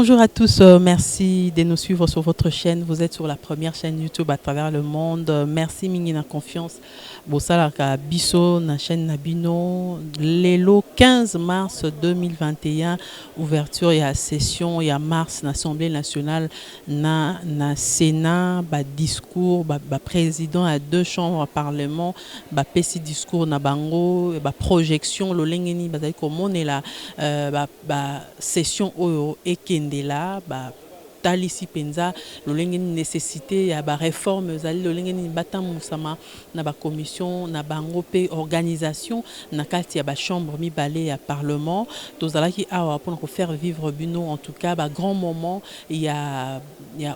Bonjour à tous, merci de nous suivre sur votre chaîne. Vous êtes sur la première chaîne YouTube à travers le monde. Merci mingi na confiance. Bosalaka biso na chaîne Nabino. Lelo 15 mars 2021, ouverture et session et à mars l'Assemblée nationale na Sénat, discours, président à deux chambres à parlement, petit discours na bango, projection lolengeni bazali komone la session oyo ekendela talisi penza lolenge nécessité ya ba réforme zali lolenge ni batamusama na ba commission na bango pe organisation na kati ya ba chambre mibale ya parlement tozalaki awa pour faire vivre bino en tout cas grand moment il y a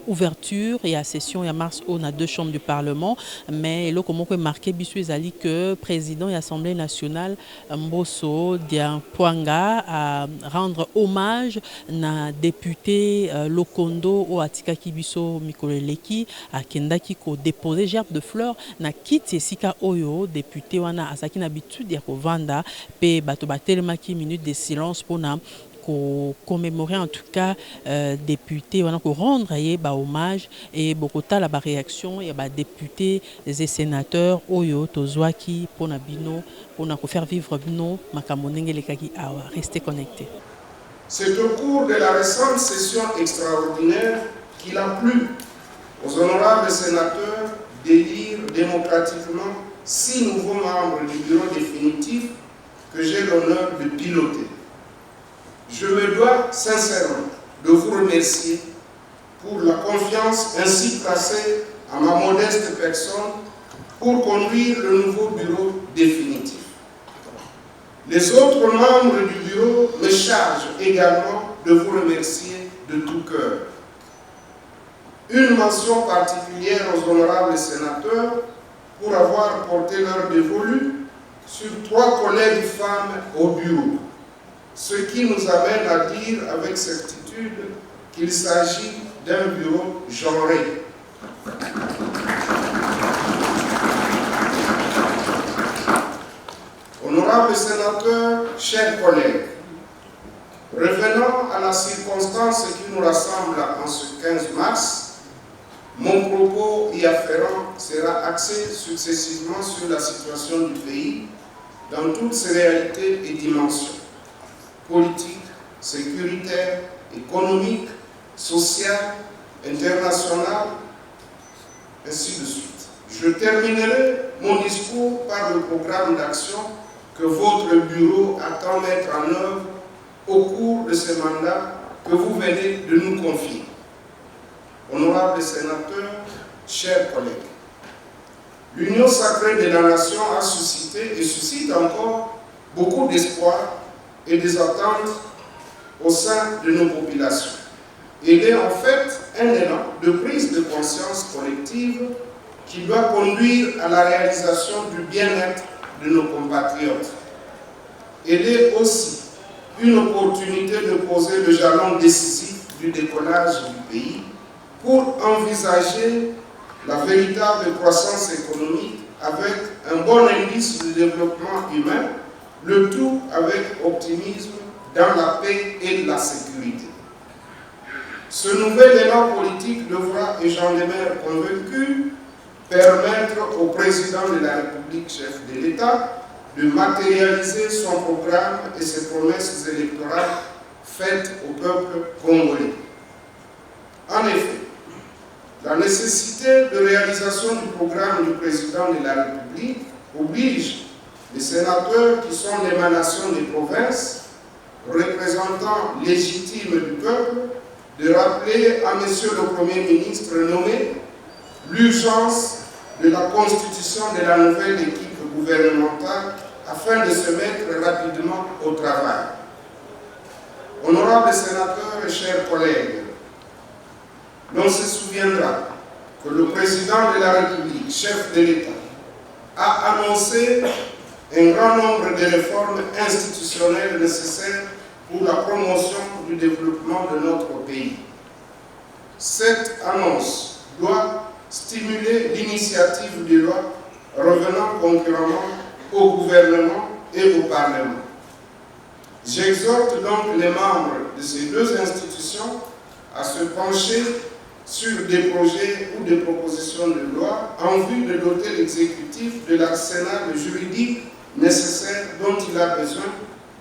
ouverture et à session ya mars on a deux chambres du parlement mais le comment que marqué bisu ezali que président et assemblée nationale Mbosso Diampouanga à rendre hommage na député Lokondo au Atika Kibiso Mikoleleki à Kendaki ko déposer gerbe de fleurs na kiti sika oyo député wana asaki na habitude ya kovanda pe bato batelemaki minute de silence pour na commémorer en tout cas député wana ko rendre hommage et bokota la réaction et députés et sénateurs oyo tozwaki pour na bino pour na ko faire vivre bino makamonenge lekaki awa restez connectés. C'est au cours de la récente session extraordinaire qu'il a plu aux honorables sénateurs d'élire démocratiquement 6 nouveaux membres du bureau définitif que j'ai l'honneur de piloter. Je me dois sincèrement de vous remercier pour la confiance ainsi placée à ma modeste personne pour conduire le nouveau bureau définitif. Les autres membres du bureau me chargent également de vous remercier de tout cœur. Une mention particulière aux honorables sénateurs pour avoir porté leur dévolu sur 3 collègues femmes au bureau, ce qui nous amène à dire avec certitude qu'il s'agit d'un bureau genré. Honorables sénateurs, chers collègues, revenant à la circonstance qui nous rassemble en ce 15 mars, mon propos y afférent sera axé successivement sur la situation du pays dans toutes ses réalités et dimensions, politiques, sécuritaires, économiques, sociales, internationales, ainsi de suite. Je terminerai mon discours par le programme d'action que votre bureau attend mettre en œuvre au cours de ce mandat que vous venez de nous confier. Honorables sénateurs, chers collègues, l'union sacrée de la nation a suscité et suscite encore beaucoup d'espoir et des attentes au sein de nos populations. Elle est en fait un élan de prise de conscience collective qui doit conduire à la réalisation du bien-être de nos compatriotes. Elle est aussi une opportunité de poser le jalon décisif du décollage du pays pour envisager la véritable croissance économique avec un bon indice de développement humain, le tout avec optimisme dans la paix et la sécurité. Ce nouvel élan politique devra, et j'en demeure convaincu, permettre au président de la République, chef de l'État, de matérialiser son programme et ses promesses électorales faites au peuple congolais. En effet, la nécessité de réalisation du programme du président de la République oblige les sénateurs qui sont l'émanation des provinces, représentants légitimes du peuple, de rappeler à Monsieur le Premier ministre nommé l'urgence de la constitution de la nouvelle équipe gouvernementale afin de se mettre rapidement au travail. Honorables sénateurs et chers collègues, l'on se souviendra que le président de la République, chef de l'État, a annoncé un grand nombre de réformes institutionnelles nécessaires pour la promotion du développement de notre pays. Cette annonce doit stimuler l'initiative de loi revenant concurremment au gouvernement et au Parlement. J'exhorte donc les membres de ces deux institutions à se pencher sur des projets ou des propositions de loi en vue de doter l'exécutif de l'arsenal juridique nécessaire dont il a besoin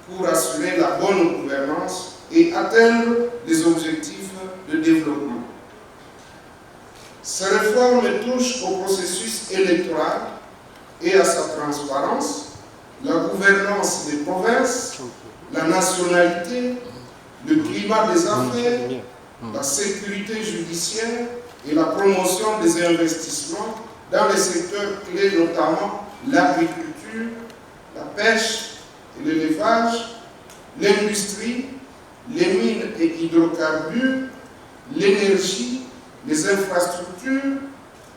pour assurer la bonne gouvernance et atteindre les objectifs de développement. Ces réformes touchent au processus électoral et à sa transparence, la gouvernance des provinces, la nationalité, le climat des affaires, la sécurité judiciaire et la promotion des investissements dans les secteurs clés, notamment l'agriculture, la pêche et l'élevage, l'industrie, les mines et hydrocarbures, l'énergie, les infrastructures,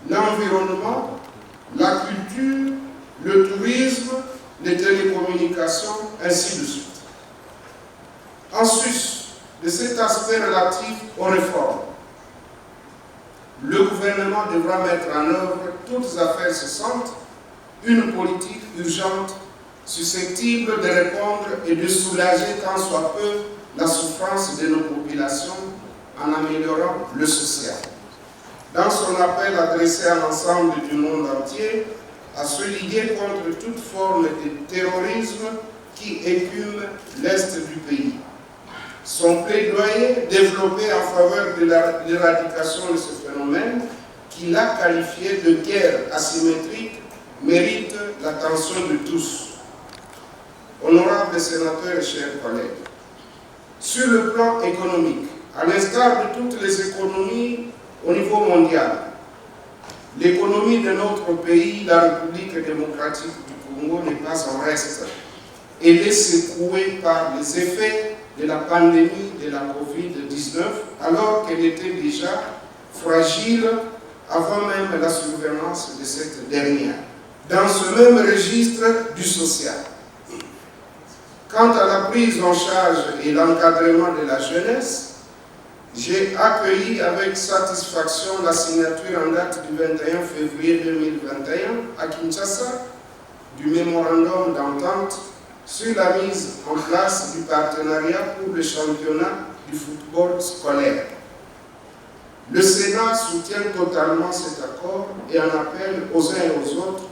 l'environnement, la culture, le tourisme, les télécommunications, ainsi de suite. En sus de cet aspect relatif aux réformes, le gouvernement devra mettre en œuvre toutes affaires cessantes, une politique urgente susceptible de répondre et de soulager tant soit peu la souffrance de nos populations en améliorant le social. Dans son appel adressé à l'ensemble du monde entier, à se liguer contre toute forme de terrorisme qui écume l'Est du pays. Son plaidoyer développé en faveur de l'éradication de ce phénomène, qu'il a qualifié de guerre asymétrique, mérite l'attention de tous. Honorables sénateurs et chers collègues, sur le plan économique, à l'instar de toutes les économies au niveau mondial, l'économie de notre pays, la République démocratique du Congo, n'est pas en reste. Elle est secouée par les effets de la pandémie de la Covid-19, alors qu'elle était déjà fragile avant même la survenance de cette dernière. Dans ce même registre du social, quant à la prise en charge et l'encadrement de la jeunesse, j'ai accueilli avec satisfaction la signature en date du 21 février 2021 à Kinshasa du mémorandum d'entente sur la mise en place du partenariat pour le championnat du football scolaire. Le Sénat soutient totalement cet accord et en appelle aux uns et aux autres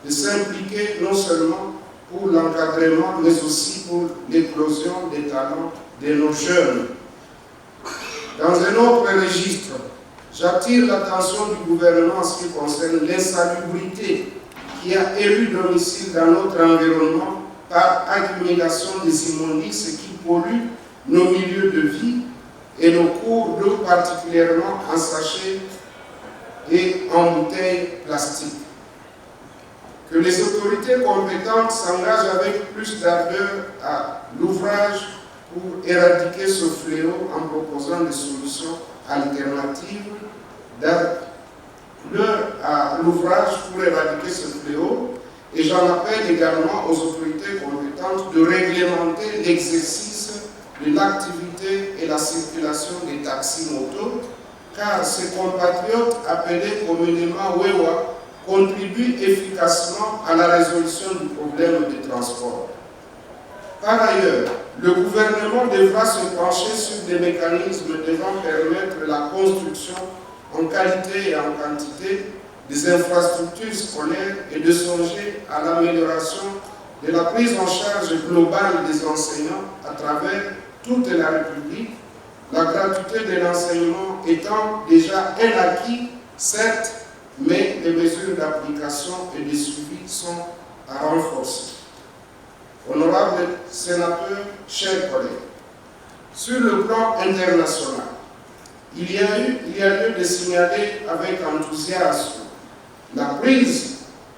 de s'impliquer non seulement pour l'encadrement, mais aussi pour l'éclosion des talents de nos jeunes. Dans un autre registre, j'attire l'attention du gouvernement en ce qui concerne l'insalubrité qui a élu domicile dans notre environnement par accumulation des immondices qui polluent nos milieux de vie et nos cours d'eau, particulièrement en sachets et en bouteilles plastiques. Que les autorités compétentes s'engagent avec plus d'ardeur à l'ouvrage pour éradiquer ce fléau en proposant des solutions alternatives à l'ouvrage pour éradiquer ce fléau. Et j'en appelle également aux autorités compétentes de réglementer l'exercice de l'activité et la circulation des taxis motos, car ces compatriotes appelés communément Wewa contribuent efficacement à la résolution du problème des transports. Par ailleurs, le gouvernement devra se pencher sur des mécanismes devant permettre la construction en qualité et en quantité des infrastructures scolaires et de songer à l'amélioration de la prise en charge globale des enseignants à travers toute la République, la gratuité de l'enseignement étant déjà un acquis, certes, mais les mesures d'application et de suivi sont à renforcer. Honorables sénateurs, chers collègues, sur le plan international, il y a lieu de signaler avec enthousiasme la prise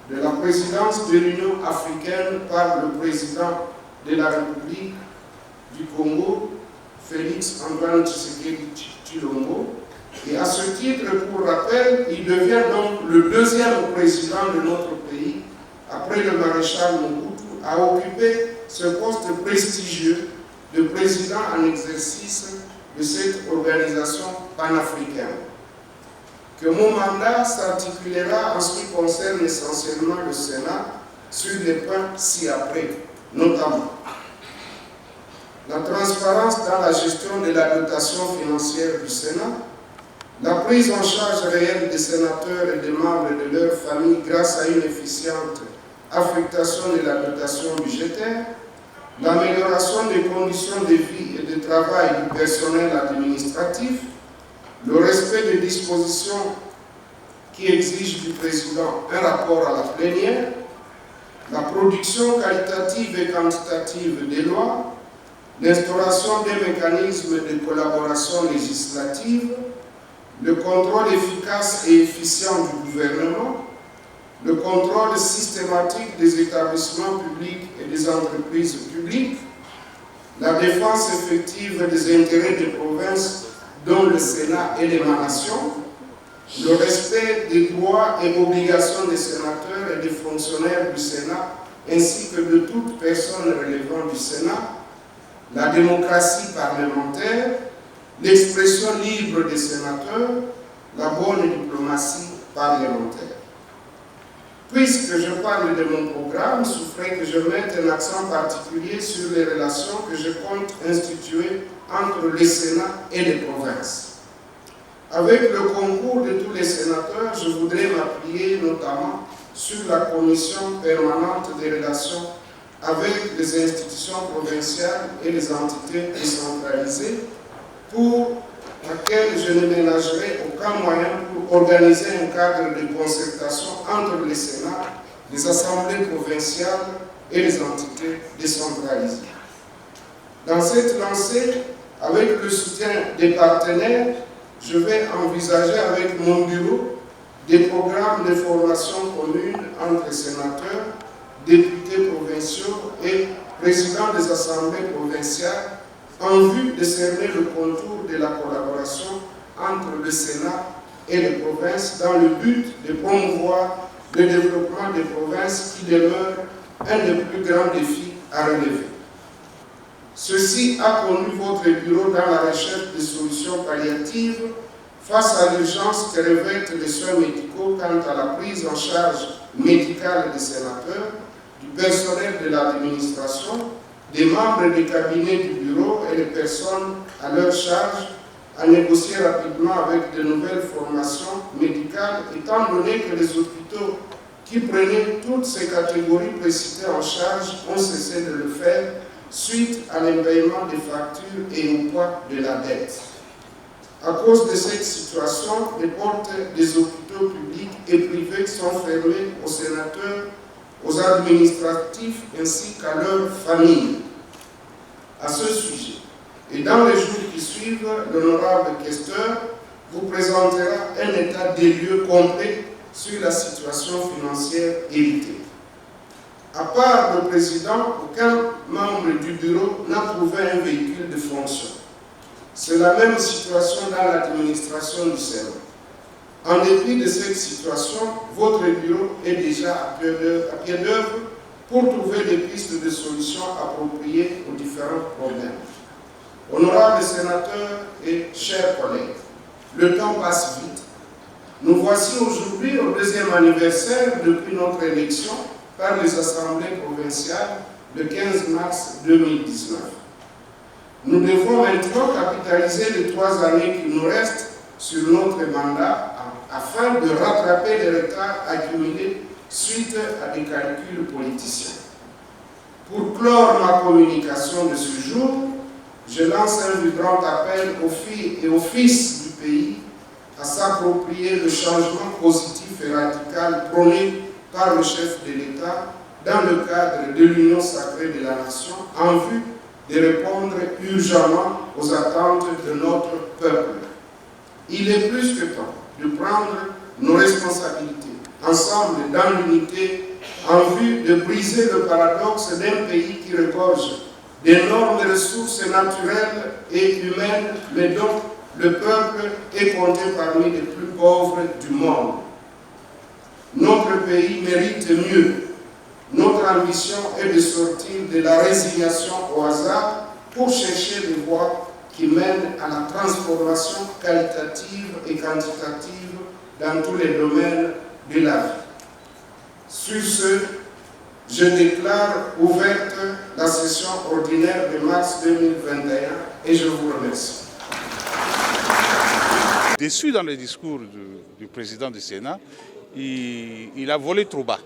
de la présidence de l'Union africaine par le président de la République du Congo, Félix Antoine Tshisekedi Tshilombo. Et à ce titre, pour rappel, il devient donc le deuxième président de notre pays, après le maréchal Mobutu, à occuper ce poste prestigieux de président en exercice de cette organisation panafricaine. Que mon mandat s'articulera en ce qui concerne essentiellement le Sénat sur des points ci-après, notamment la transparence dans la gestion de la dotation financière du Sénat, la prise en charge réelle des sénateurs et des membres de leur famille grâce à une efficiente affectation de la dotation budgétaire, l'amélioration des conditions de vie et de travail du personnel administratif, le respect des dispositions qui exigent du président un rapport à la plénière, la production qualitative et quantitative des lois, l'instauration des mécanismes de collaboration législative, le contrôle efficace et efficient du gouvernement, le contrôle systématique des établissements publics et des entreprises publiques, la défense effective des intérêts des provinces dont le Sénat est l'émanation, le respect des droits et obligations des sénateurs et des fonctionnaires du Sénat ainsi que de toute personne relevant du Sénat, la démocratie parlementaire, l'expression libre des sénateurs, la bonne diplomatie parlementaire. Puisque je parle de mon programme, il faudrait que je mette un accent particulier sur les relations que je compte instituer entre le Sénat et les provinces. Avec le concours de tous les sénateurs, je voudrais m'appuyer notamment sur la commission permanente des relations avec les institutions provinciales et les entités décentralisées, pour laquelle je ne ménagerai aucun moyen pour organiser un cadre de concertation entre les Sénats, les assemblées provinciales et les entités décentralisées. Dans cette lancée, avec le soutien des partenaires, je vais envisager avec mon bureau des programmes de formation commune entre sénateurs, députés provinciaux et présidents des assemblées provinciales en vue de cerner le contour de la collaboration entre le Sénat et les provinces dans le but de promouvoir le développement des provinces qui demeure un des plus grands défis à relever. Ceci a conduit votre bureau dans la recherche de solutions palliatives face à l'urgence que revêtent les soins médicaux quant à la prise en charge médicale des sénateurs, du personnel de l'administration, des membres des cabinets du bureau et les personnes à leur charge, à négocier rapidement avec de nouvelles formations médicales, étant donné que les hôpitaux qui prenaient toutes ces catégories précitées en charge ont cessé de le faire suite à l'impaiement des factures et au poids de la dette. À cause de cette situation, les portes des hôpitaux publics et privés sont fermées aux sénateurs, aux administratifs ainsi qu'à leurs familles. À ce sujet, et dans les jours qui suivent, l'honorable questeur vous présentera un état des lieux complet sur la situation financière héritée. À part le président, aucun membre du bureau n'a trouvé un véhicule de fonction. C'est la même situation dans l'administration du Sénat. En dépit de cette situation, votre bureau est déjà à pied d'œuvre pour trouver des pistes de solutions appropriées aux différents problèmes. Honorables sénateurs et chers collègues, le temps passe vite. Nous voici aujourd'hui au deuxième anniversaire depuis notre élection par les assemblées provinciales le 15 mars 2019. Nous devons maintenant capitaliser les 3 années qui nous restent sur notre mandat afin de rattraper les retards accumulés suite à des calculs politiciens. Pour clore ma communication de ce jour, je lance un vibrant appel aux filles et aux fils du pays à s'approprier le changement positif et radical prôné par le chef de l'État dans le cadre de l'union sacrée de la nation en vue de répondre urgemment aux attentes de notre peuple. Il est plus que temps de prendre nos responsabilités ensemble dans l'unité en vue de briser le paradoxe d'un pays qui regorge d'énormes ressources naturelles et humaines, mais dont le peuple est compté parmi les plus pauvres du monde. Notre pays mérite mieux. Notre ambition est de sortir de la résignation au hasard pour chercher des voies qui mènent à la transformation qualitative et quantitative dans tous les domaines de la vie. Sur ce, je déclare ouverte la session ordinaire de mars 2021 et je vous remercie. Déçu dans le discours du président du Sénat, il a volé trop bas.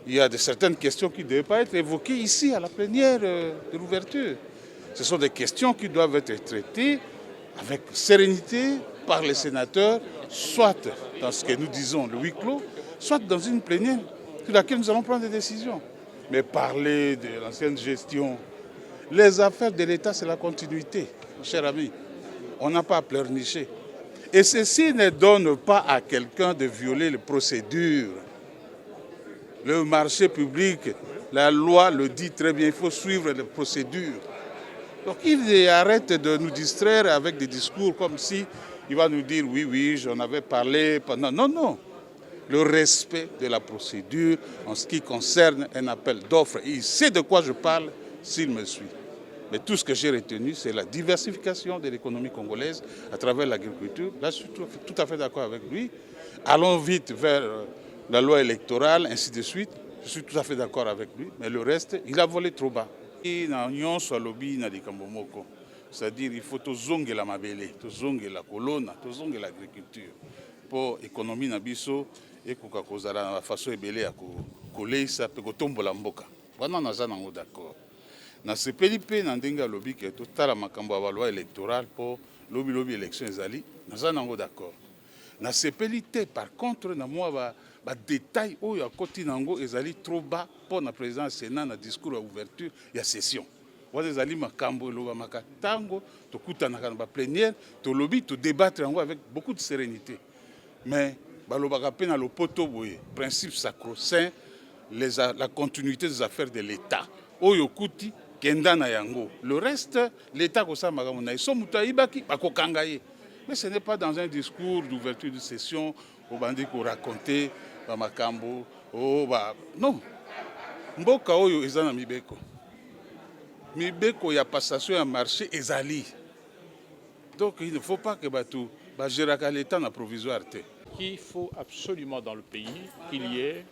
Il y a certaines questions qui ne devaient pas être évoquées ici à la plénière de l'ouverture. Ce sont des questions qui doivent être traitées avec sérénité par les sénateurs, soit dans ce que nous disons le huis clos, soit dans une plénière sur laquelle nous allons prendre des décisions. Mais parler de l'ancienne gestion, les affaires de l'État, c'est la continuité, cher ami. On n'a pas à pleurnicher. Et ceci ne donne pas à quelqu'un de violer les procédures. Le marché public, la loi le dit très bien, il faut suivre les procédures. Donc il arrête de nous distraire avec des discours comme si il va nous dire oui, j'en avais parlé pendant... Non. Le respect de la procédure en ce qui concerne un appel d'offres. Il sait de quoi je parle s'il me suit. Mais tout ce que j'ai retenu, c'est la diversification de l'économie congolaise à travers l'agriculture. Là, je suis tout à fait d'accord avec lui. Allons vite vers la loi électorale, ainsi de suite. Je suis tout à fait d'accord avec lui. Mais le reste, il a volé trop bas. C'est-à-dire qu'il faut tozongela mabele, tozongela kolona, tozongela l'agriculture. Pour l'économie nabiso et kokozala na façon ebele ya koleisa pe kotombola mboka. Wana naza nango d'accord. Na sepeli pe na ndenge alobi ke totala makambo ya loi électorale pour lobi élection ezali, naza nango d'accord. Na sepeli te par contre na mwa ba détail oyo akoti nango ezali trop bas pour na président Sénat na discours à ouverture ya session. Wana ezali makambo elobamaka tango tokutanaka na ba plénière, to lobi to débattre yango avec beaucoup de sérénité. Mais balobaka pe na lopoto boye, principe sacro-saint, la continuité des affaires de l'État. Oyo kuti kenda na yango. Le reste, l'État kosa makambo na iso muta ibaki bakokanga ye. Mais ce n'est pas dans un discours d'ouverture de session au bandi ko raconter ba makambo non. Mboka oyo ezana mibeko. Mibeko ya passation ya marché ezali. Donc il ne faut pas que batu ba géraka l'État na provisoire te. Il faut absolument dans le pays qu'il y ait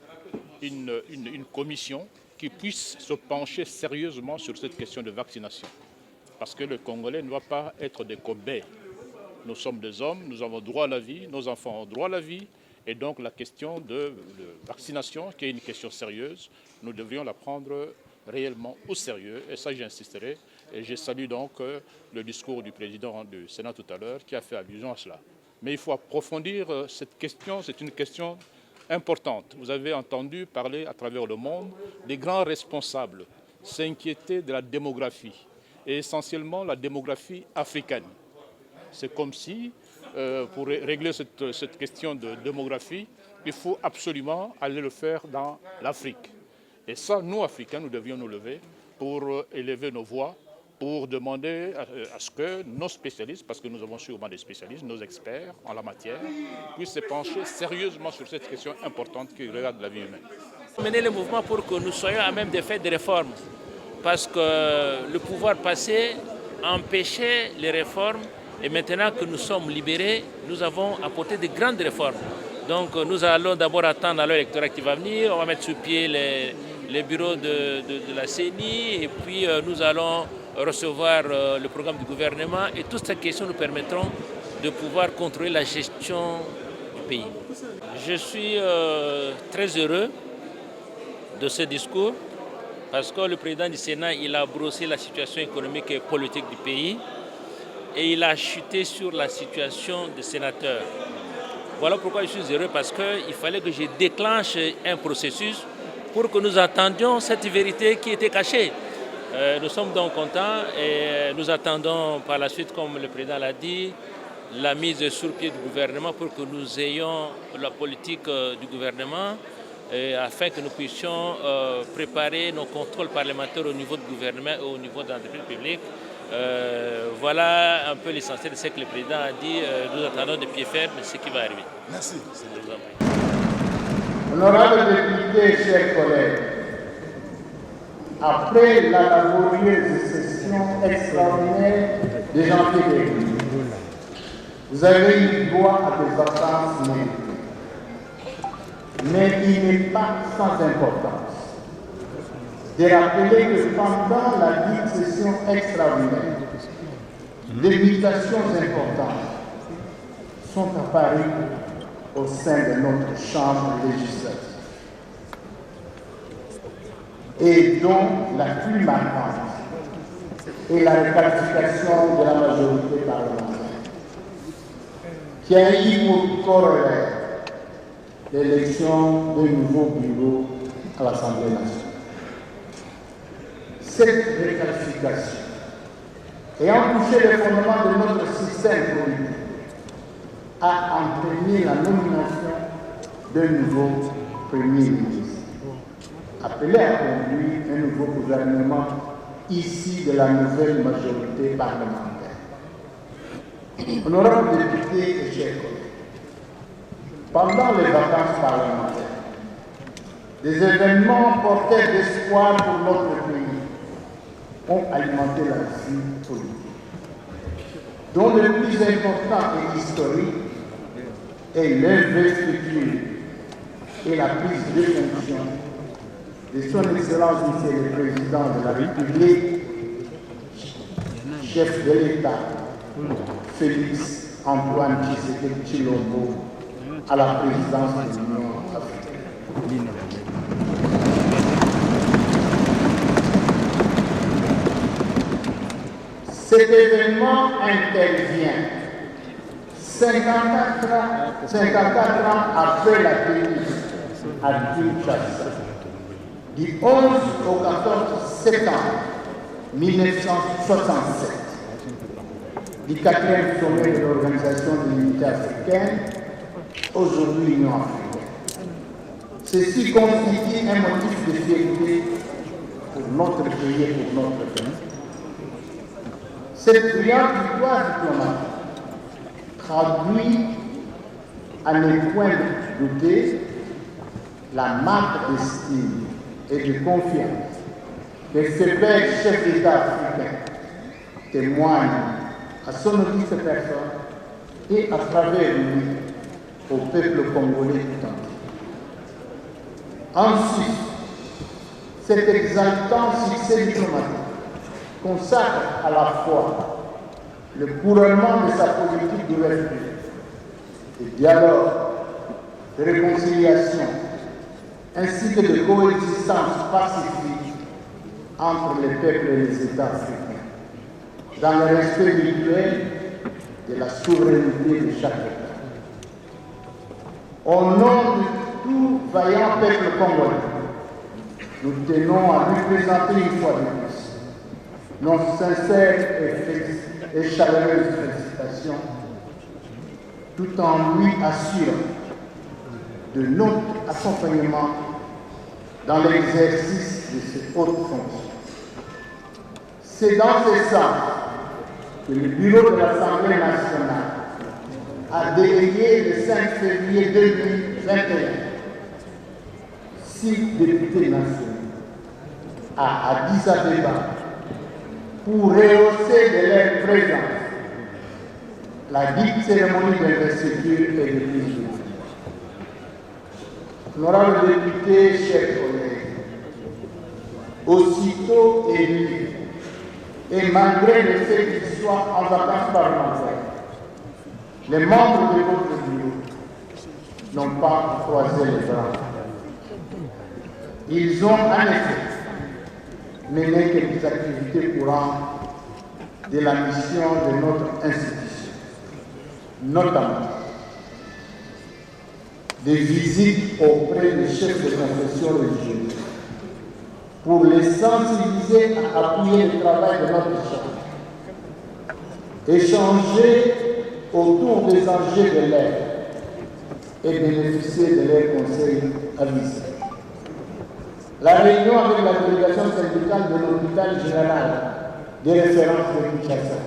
une commission qui puisse se pencher sérieusement sur cette question de vaccination. Parce que le Congolais ne doit pas être des cobayes. Nous sommes des hommes, nous avons droit à la vie, nos enfants ont droit à la vie. Et donc la question de vaccination, qui est une question sérieuse, nous devrions la prendre réellement au sérieux. Et ça, j'insisterai. Et je salue donc le discours du président du Sénat tout à l'heure qui a fait allusion à cela. Mais il faut approfondir cette question, c'est une question importante. Vous avez entendu parler à travers le monde des grands responsables s'inquiéter de la démographie, et essentiellement la démographie africaine. C'est comme si, pour régler cette question de démographie, il faut absolument aller le faire dans l'Afrique. Et ça, nous, Africains, nous devions nous lever pour élever nos voix, pour demander à ce que nos spécialistes, parce que nous avons sûrement des spécialistes, nos experts en la matière, puissent se pencher sérieusement sur cette question importante qui regarde la vie humaine. Mener le mouvement pour que nous soyons à même de faire des réformes, parce que le pouvoir passé empêchait les réformes, et maintenant que nous sommes libérés, nous avons apporté de grandes réformes. Donc nous allons d'abord attendre la loi électorale qui va venir, on va mettre sur pied les bureaux de la CENI, et puis nous allons recevoir le programme du gouvernement, et toutes ces questions nous permettront de pouvoir contrôler la gestion du pays. Je suis très heureux de ce discours parce que le président du Sénat il a brossé la situation économique et politique du pays et il a chuté sur la situation des sénateurs. Voilà pourquoi je suis heureux, parce qu'il fallait que je déclenche un processus pour que nous attendions cette vérité qui était cachée. Nous sommes donc contents et nous attendons par la suite, comme le président l'a dit, la mise sur pied du gouvernement pour que nous ayons la politique du gouvernement afin que nous puissions préparer nos contrôles parlementaires au niveau du gouvernement et au niveau de l'entreprise publique. Voilà un peu l'essentiel de ce que le président a dit. Nous attendons de pied ferme ce qui va arriver. Merci. Honorables députés, chers collègues, après la laborieuse session extraordinaire de janvier dernier, vous avez eu droit à des vacances méritées. Mais il n'est pas sans importance de rappeler que pendant la dite session extraordinaire, des mutations importantes sont apparues au sein de notre chambre législative et dont la plus marquante est la rectification de la majorité parlementaire qui a eu pour corollaire l'élection d'un nouveau bureau à l'Assemblée nationale. Cette rectification ayant touché les fondements de notre système politique a entraîné la nomination d'un nouveau Premier ministre, appelé à conduire un nouveau gouvernement issu de la nouvelle majorité parlementaire. Honorables députés et chers collègues, pendant les vacances parlementaires, des événements porteurs d'espoir pour notre pays ont alimenté la vie politique, dont le plus important et historique est l'investiture et la prise de fonction de son Excellence Monsieur le Président de la République, chef de l'État, Félix Antoine Tshisekedi Tshilombo, à la présidence de l'Union africaine. Cet événement intervient 54 ans après la tenue à Kinshasa, du 11 au 14 septembre 1967, du 4e sommet de l'Organisation de l'Unité africaine, aujourd'hui Union africaine. Ceci constitue un motif de fierté pour notre pays et pour notre pays. Cette brillante victoire diplomatique traduit, à ne point douter, la marque d'estime et de confiance que ce père chef d'État africain témoigne à son auguste personne et à travers lui au peuple congolais tout entier. Ensuite, cet exaltant succès diplomatique consacre à la fois le couronnement de sa politique d'ouverture, de dialogue, de réconciliation, ainsi que de coexistence pacifique entre les peuples et les États africains, dans le respect mutuel de la souveraineté de chaque État. Au nom de tout vaillant peuple congolais, nous tenons à lui présenter une fois de plus nos sincères et chaleureuses félicitations, tout en lui assurant de notre accompagnement dans l'exercice de ses hautes fonctions. C'est dans ce sens que le bureau de l'Assemblée nationale a délégué le 5 février 2021 6 députés nationaux à Addis Abeba pour rehausser de leur présence la dite cérémonie d'investiture et de prise de fonction. Honorables députés, chers collègues, aussitôt élus, et malgré le fait qu'ils soient en vacances parlementaires, les membres de votre bureau n'ont pas croisé les bras. Ils ont en effet mené quelques activités courantes de la mission de notre institution, notamment des visites auprès des chefs de confession religieuse pour les sensibiliser à appuyer le travail de notre chambre, échanger autour des enjeux de l'ère et bénéficier de leurs conseils avisés. La réunion avec la délégation syndicale de l'hôpital général de référence de Kinshasa,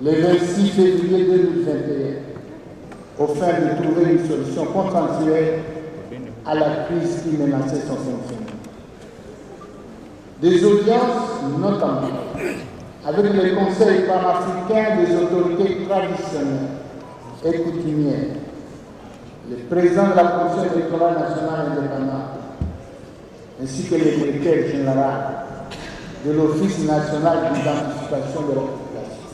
le 26 février 2021, au fin de trouver une solution consensuelle à la crise qui menaçait son fonctionnement. Des audiences, notamment, avec les conseils panafricains des autorités traditionnelles et coutumières, le président de la Commission électorale nationale indépendante, ainsi que le directeur général de l'Office national d'identification de la population.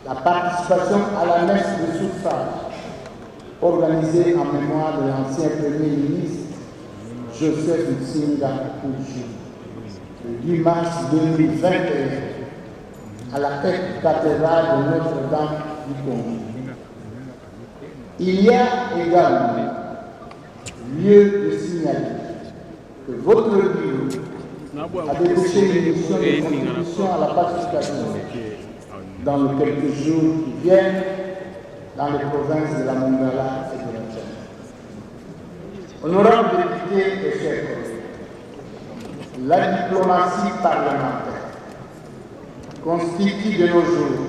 La participation à la messe de suffrage organisée en mémoire de l'ancien Premier ministre Joseph Nsinga Kouji le 10 mars 2021 à la cathédrale de Notre-Dame du Congo. Il y a également lieu de signaler que votre bureau a débouché une mission de contribution à la pacification dans les quelques jours qui viennent dans les provinces de la Mongala et de la Tchad. Honorables députés et chers collègues, la diplomatie parlementaire constitue de nos jours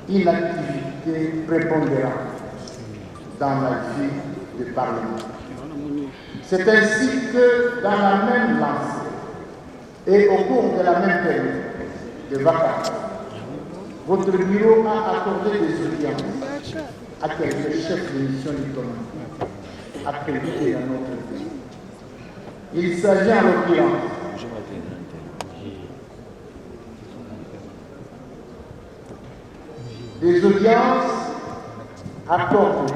une activité prépondérante dans la vie du Parlement. C'est ainsi que dans la même lancée et au cours de la même période de vacances, votre bureau a accordé des audiences à quelques chefs de mission diplomatique accrédités dans notre pays. Il s'agit en l'occurrence des audiences accordées.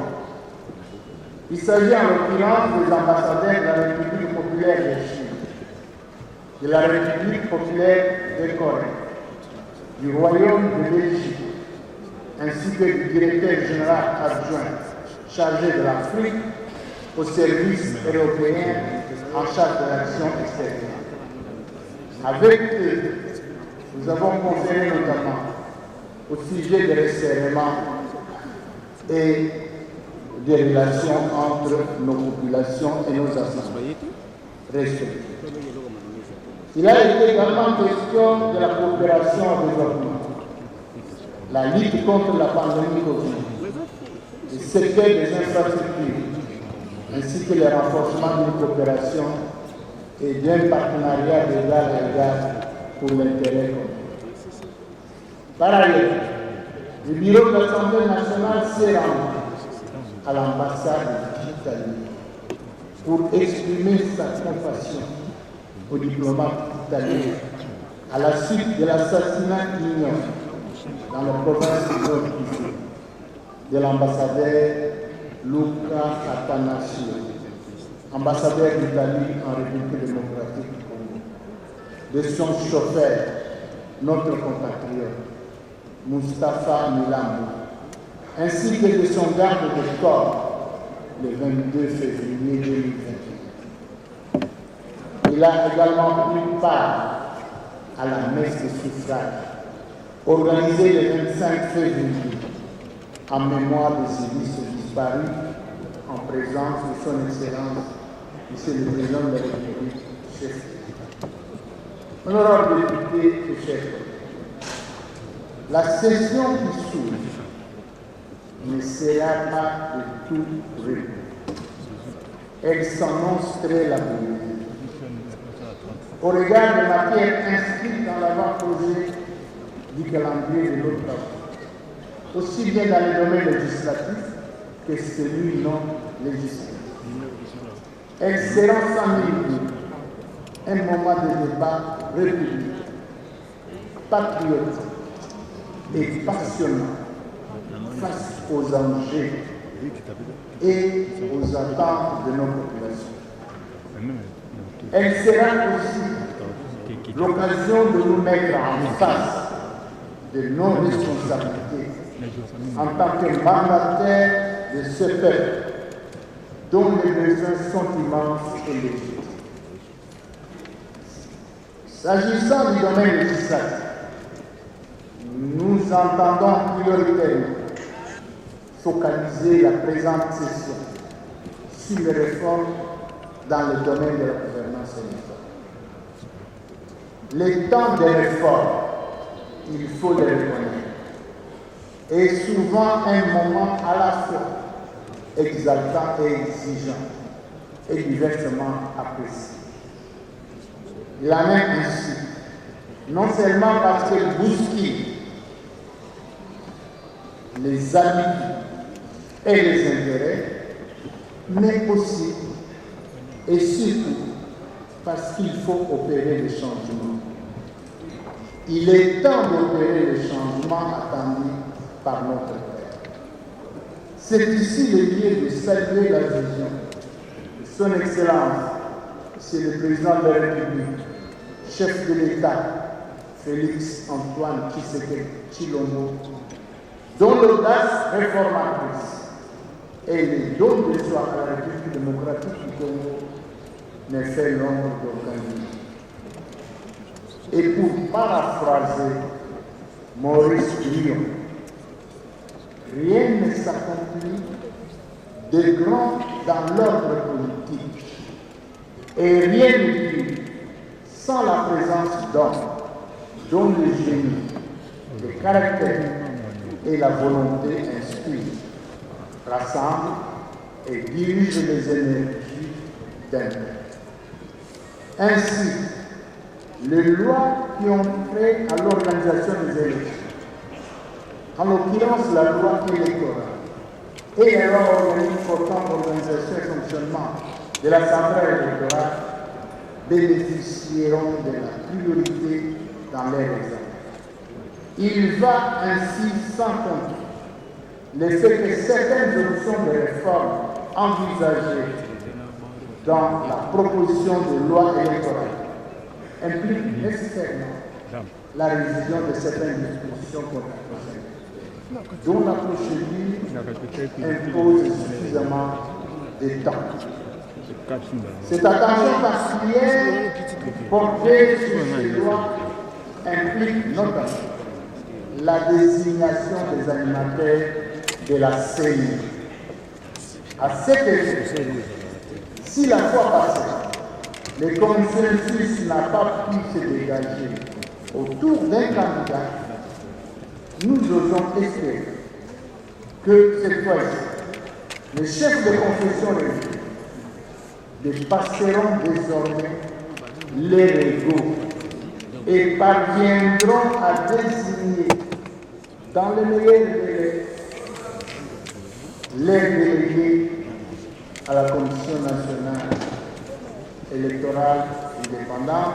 Il s'agit en l'occurrence des ambassadeurs de la République populaire de Chine, de la République populaire de Corée, du Royaume de Belgique, ainsi que du directeur général adjoint chargé de l'Afrique au service européen en charge de l'action extérieure. Avec eux, nous avons conféré notamment au sujet des resserrements et des relations entre nos populations et nos assemblées respectives. Il a été également question de la coopération au développement, la lutte contre la pandémie Covid, le secteur des infrastructures, ainsi que le renforcement d'une coopération et d'un partenariat d'égal à égal pour l'intérêt commun. Par ailleurs, le bureau de l'Assemblée nationale s'est rendu à l'ambassade d'Italie pour exprimer sa compassion aux diplomates italiens à la suite de l'assassinat ignoble dans la province du Nord de l'ambassadeur Luca Attanasio, ambassadeur d'Italie en République démocratique du Congo, de son chauffeur, notre compatriote, Mustapha Milambo, ainsi que de son garde de corps le 22 février 2021. Il a également pris part à la messe de suffrage organisée le 25 février en mémoire des civilistes disparus en présence de son Excellence, Monsieur le Président de la République, chef d'État. Honorables députés et chers collègues, la session qui s'ouvre ne sera pas de tout repos. Elle s'annonce très laborieuse. Au regard des matières inscrites dans l'avant-projet du calendrier de notre travail, aussi bien dans le domaine législatif que celui non législatif. Elle sera sans nul un moment de débat républicain, patriotique et passionnant face aux enjeux et aux attentes de nos populations. Elle sera aussi l'occasion de nous mettre en face de nos responsabilités en tant que mandataires de ce peuple dont les besoins sont immenses et légitimes. S'agissant du domaine législatif, nous entendons prioritairement focaliser la présente session sur les réformes dans le domaine de la gouvernance électorale. Les temps des réformes, il faut les reconnaître, est souvent un moment à la fois exaltant et exigeant et diversement apprécié. Il en est ainsi, non seulement parce qu'il bouscule les habitudes et les intérêts, mais aussi et surtout parce qu'il faut opérer le changement. Il est temps d'opérer le changement attendu par notre père. C'est ici le lieu de saluer la vision de son Excellence, c'est le président de la République, chef de l'État, Félix Antoine Tshisekedi Tshilombo, dont l'audace réformatrice et les dons de soi à la République démocratique du Congo ne fait l'ombre d'aucun doute. Et pour paraphraser Maurice Brion, rien ne s'accomplit de grand dans l'ordre politique et rien ne vit sans la présence d'hommes dont le génie, le caractère et la volonté inspirent, rassemblent et dirigent les énergies d'un peuple. Ainsi, les lois qui ont trait à l'organisation des élections, en l'occurrence la loi électorale et la loi organique portant organisation et fonctionnement de l'Assemblée électorale, bénéficieront de la priorité dans leur examen. Il va ainsi sans compter le fait que certaines options de réforme envisagées dans la proposition de loi électorale impliquent nécessairement la révision de certaines dispositions constitutionnelles, dont la procédure impose suffisamment de temps. Cette attention particulière portée sur ces lois implique notamment la désignation des animateurs de la CENI. À cet effet, si la fois passée, le consensus n'a pas pu se dégager autour d'un candidat, nous osons espérer que cette fois-ci, les chefs de confession religieuse dépasseront désormais les égaux et parviendront à désigner dans les meilleurs délais les délégués à la Commission nationale électorale indépendante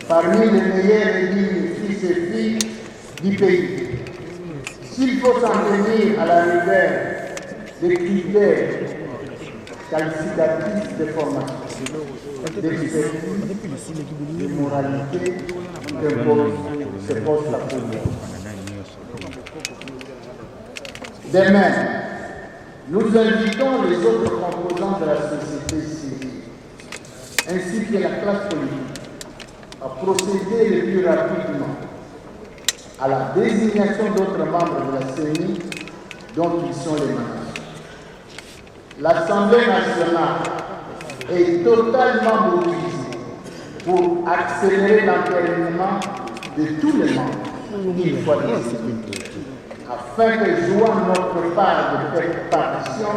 parmi les meilleurs élus fils et filles du pays. S'il faut s'en tenir à la rigueur des critères qualificatifs de formation, d'expertise, de moralité que se pose la politique. De même, nous invitons les autres composants de la société civile, ainsi que la classe politique, à procéder le plus rapidement à la désignation d'autres membres de la CENI dont ils sont les membres. L'Assemblée nationale est totalement mobilisée pour accélérer l'enterrement de tous les membres une fois désignés, afin que, jouant notre part de répartition,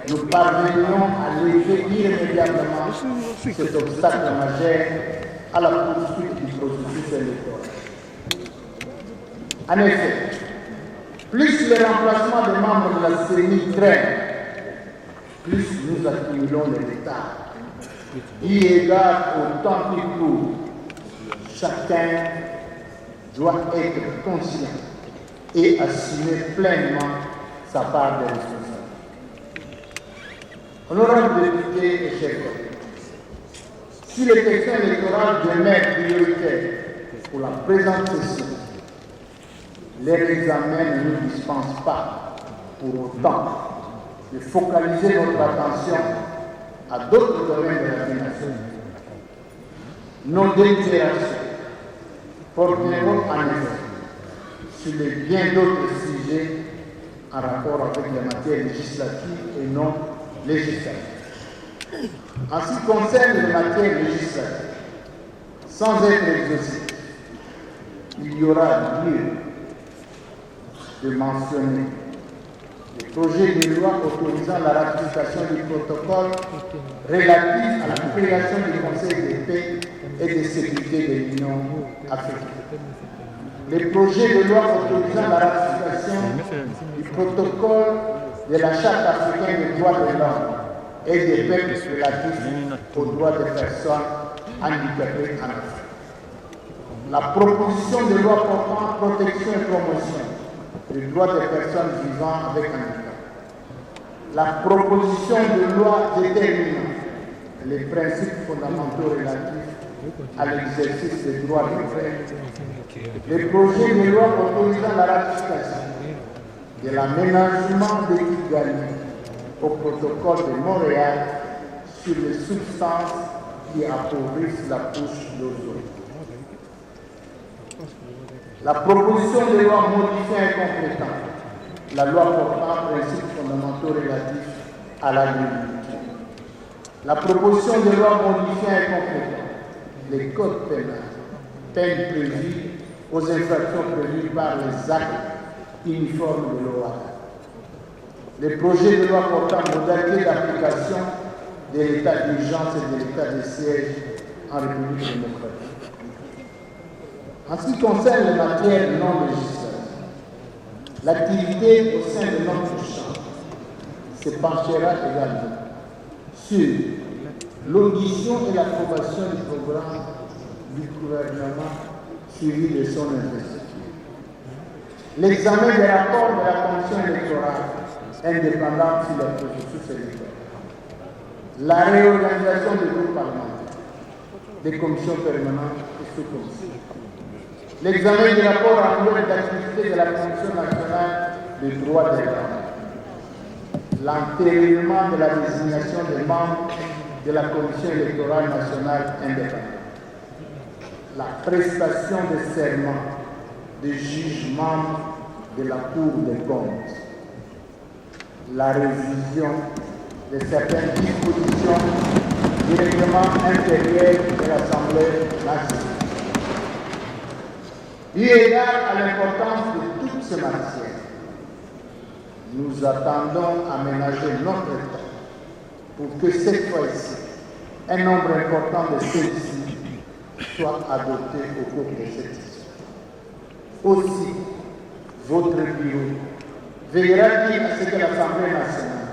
nous parvenions à lever immédiatement cet obstacle majeur à la poursuite du processus électoral. En effet, plus le remplacement des membres de la CENI traîne, plus nous accumulons les retards. Eu égard au temps qui court, chacun doit être conscient et assumer pleinement sa part de responsabilité. Honorables députés et chers collègues, si les questions électorales demeurent prioritaires pour la présente session, leur examen ne nous dispense pas pour autant de focaliser notre attention à d'autres domaines de la vie nationale. Nos délibérations porteront en effet sur les bien d'autres sujets en rapport avec les matières législatives et non législatives. En ce qui concerne les matières législatives, sans être exhaustif, il y aura lieu de mentionner le projet de loi autorisant la ratification du protocole relatif à la création du Conseil de paix et de sécurité de l'Union africaine. Le projet de loi autorisant la ratification du protocole de la Charte africaine des droits de l'homme et des peuples relatifs aux droits des personnes handicapées en Afrique. La proposition de loi portant protection et promotion des droits des personnes vivant avec handicap. La proposition de loi déterminant les principes fondamentaux relatifs à l'exercice des droits de l'homme. Les projets de loi autorisant la ratification de l'aménagement de Kigali au protocole de Montréal sur les substances qui appauvrissent la couche d'ozone. La proposition de loi modifiant et complétant la loi portant principes fondamentaux relatifs à l'agriculture. La proposition de loi modifiant et complétant les codes pénals, peines prévues aux infractions prévues par les actes uniformes de l'OA. Les projets de loi portant modalités d'application de l'état d'urgence et de l'état de siège en République démocratique. En ce qui concerne les matières non législatives, l'activité au sein de notre champ se penchera également sur l'audition et l'approbation du programme du gouvernement suivi de son investiture, l'examen des rapports de la commission électorale indépendante sur le processus électoral, la réorganisation des groupes parlementaires, des commissions permanentes et sous-commissions, l'examen du rapport annuel d'activité de la Commission nationale des droits de l'homme, l'entérinement de la désignation des membres de la Commission électorale nationale indépendante, la prestation de serment des juges membres de la Cour des comptes, la révision de certaines dispositions du règlement intérieur de l'Assemblée nationale. Eu égard à l'importance de toutes ces matières, nous attendons à ménager notre temps pour que cette fois-ci, un nombre important de celles-ci soit adopté au cours de cette session. Aussi, votre bureau veillera-t-il à ce que l'Assemblée nationale,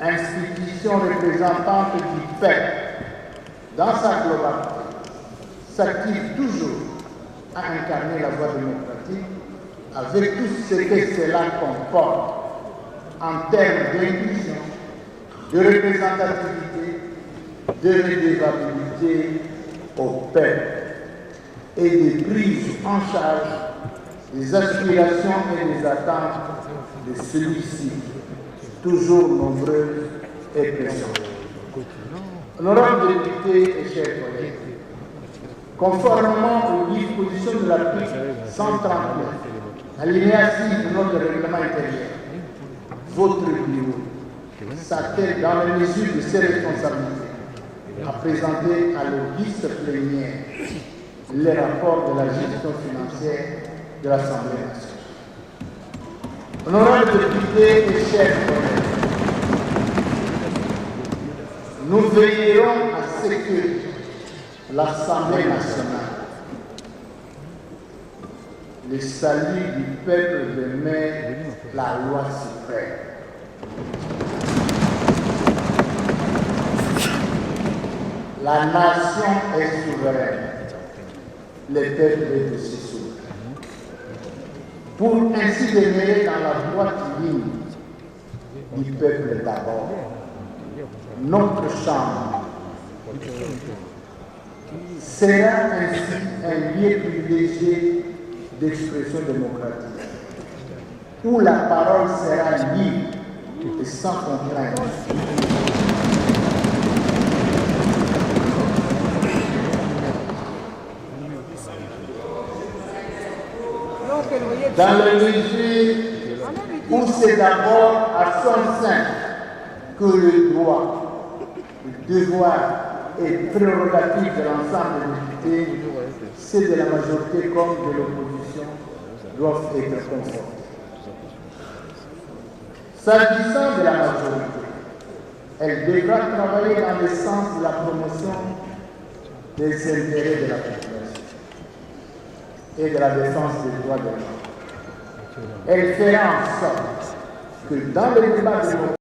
institution représentante du peuple dans sa globalité, s'active toujours à incarner la voie démocratique avec tout ce que cela comporte en termes d'inclusion, de représentativité, de redevabilité au peuple et de prise en charge des aspirations et des attentes de celui-ci, toujours nombreuses et présentes. Honorables députés et chers collègues, conformément aux dispositions de l'article 139, alinéa 6 de notre règlement intérieur, votre bureau s'attelle dans la mesure de ses responsabilités à présenter à l'audience plénière les rapports de la gestion financière de l'Assemblée nationale. Honorables députés et chers collègues, nous veillerons à ce que l'Assemblée nationale, le salut du peuple demeure la loi suprême. La nation est souveraine, le peuple est aussi souverain. Pour ainsi demeurer dans la droite ligne du peuple d'abord, notre chambre sera ainsi un lieu privilégié d'expression démocratique, où la parole sera libre et sans contrainte. Dans le mesure où c'est d'abord à son sein que le droit, le devoir et prérogative de l'ensemble des députés, ceux de la majorité comme de l'opposition, doivent être conformes. S'agissant de la majorité, elle devra travailler dans le sens de la promotion des intérêts de la population et de la défense des droits de l'homme. Elle fera en sorte que dans le débat démocratique,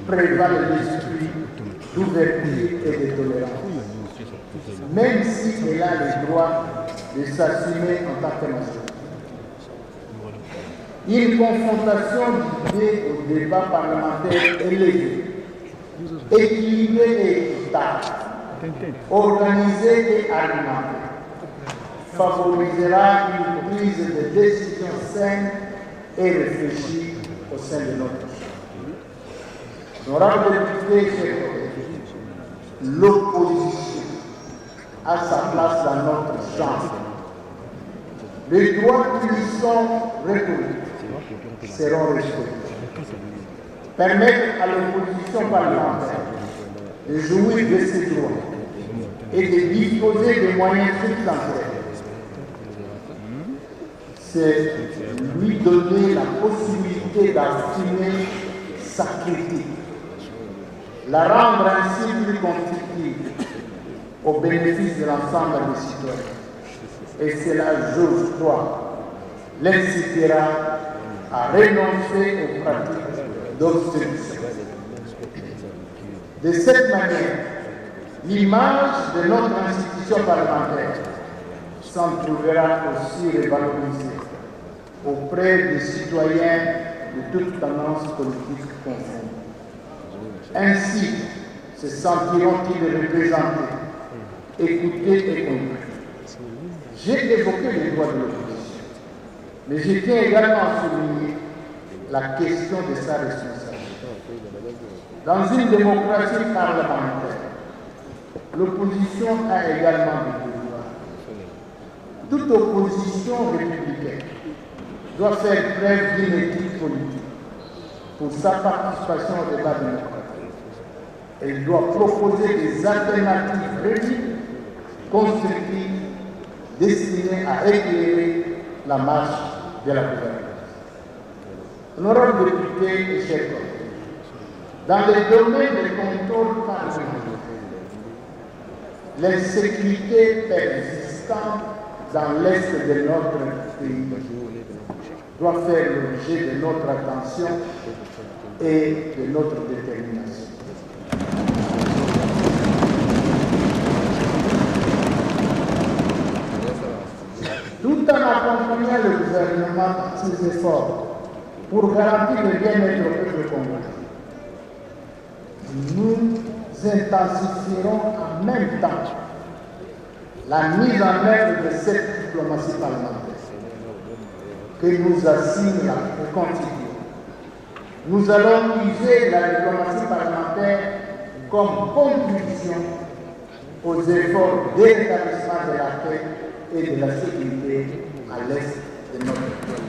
prévalent l'esprit d'ouverture et de tolérance, même si elle a le droit de s'assumer en tant que nation. Une confrontation d'idées au débat parlementaire élevé, équilibrée et équitable, organisée et argumentée, favorisera une prise de décision saine et réfléchie au sein de notre Chambre. Honorable député, chers collègues, l'opposition a sa place dans notre Chambre. Les droits qui lui sont reconnus seront respectés. Permettre à l'opposition parlementaire de jouir de ses droits et de disposer des moyens substantiels, c'est lui donner la possibilité d'assumer sa critique, la rendre ainsi plus constructive au bénéfice de l'ensemble des citoyens. Et cela, j'ose croire, l'incitera à renoncer aux pratiques d'obstruction. De cette manière, l'image de notre institution parlementaire s'en trouvera aussi revalorisée auprès des citoyens de toutes tendances politiques confondues. Ainsi se sentiront-ils représentés, écoutés et compris. J'ai évoqué les droits de l'opposition, mais je tiens également à souligner la question de sa responsabilité. Dans une démocratie parlementaire, l'opposition a également des devoirs. Toute opposition républicaine doit faire preuve d'une éthique politique pour sa participation au débat démocratique. Elle doit proposer des alternatives réelles, constructives, destinées à éclairer la marche de la gouvernance. Honorables députés et chers collègues, dans le domaine des contrôles parlementaires, l'insécurité persistante dans l'est de notre pays doit faire l'objet de notre attention et de notre détermination. Tout en accompagnant le gouvernement dans ses efforts pour garantir le bien-être au peuple congolais, nous intensifierons en même temps la mise en œuvre de cette diplomatie parlementaire que nous assigne la Constitution. Nous allons user la diplomatie parlementaire comme contribution aux efforts de rétablissement de la paix et de la sécurité à l'est de notre pays.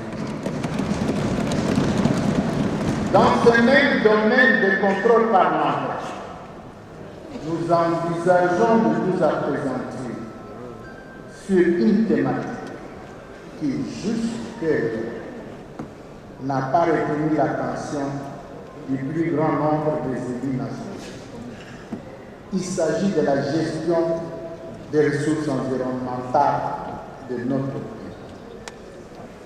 Dans ce même domaine de contrôle parlementaire, nous envisageons de nous appesantir sur une thématique qui, jusque-là, n'a pas retenu l'attention du plus grand nombre des élus nationaux. Il s'agit de la gestion des ressources environnementales de notre pays.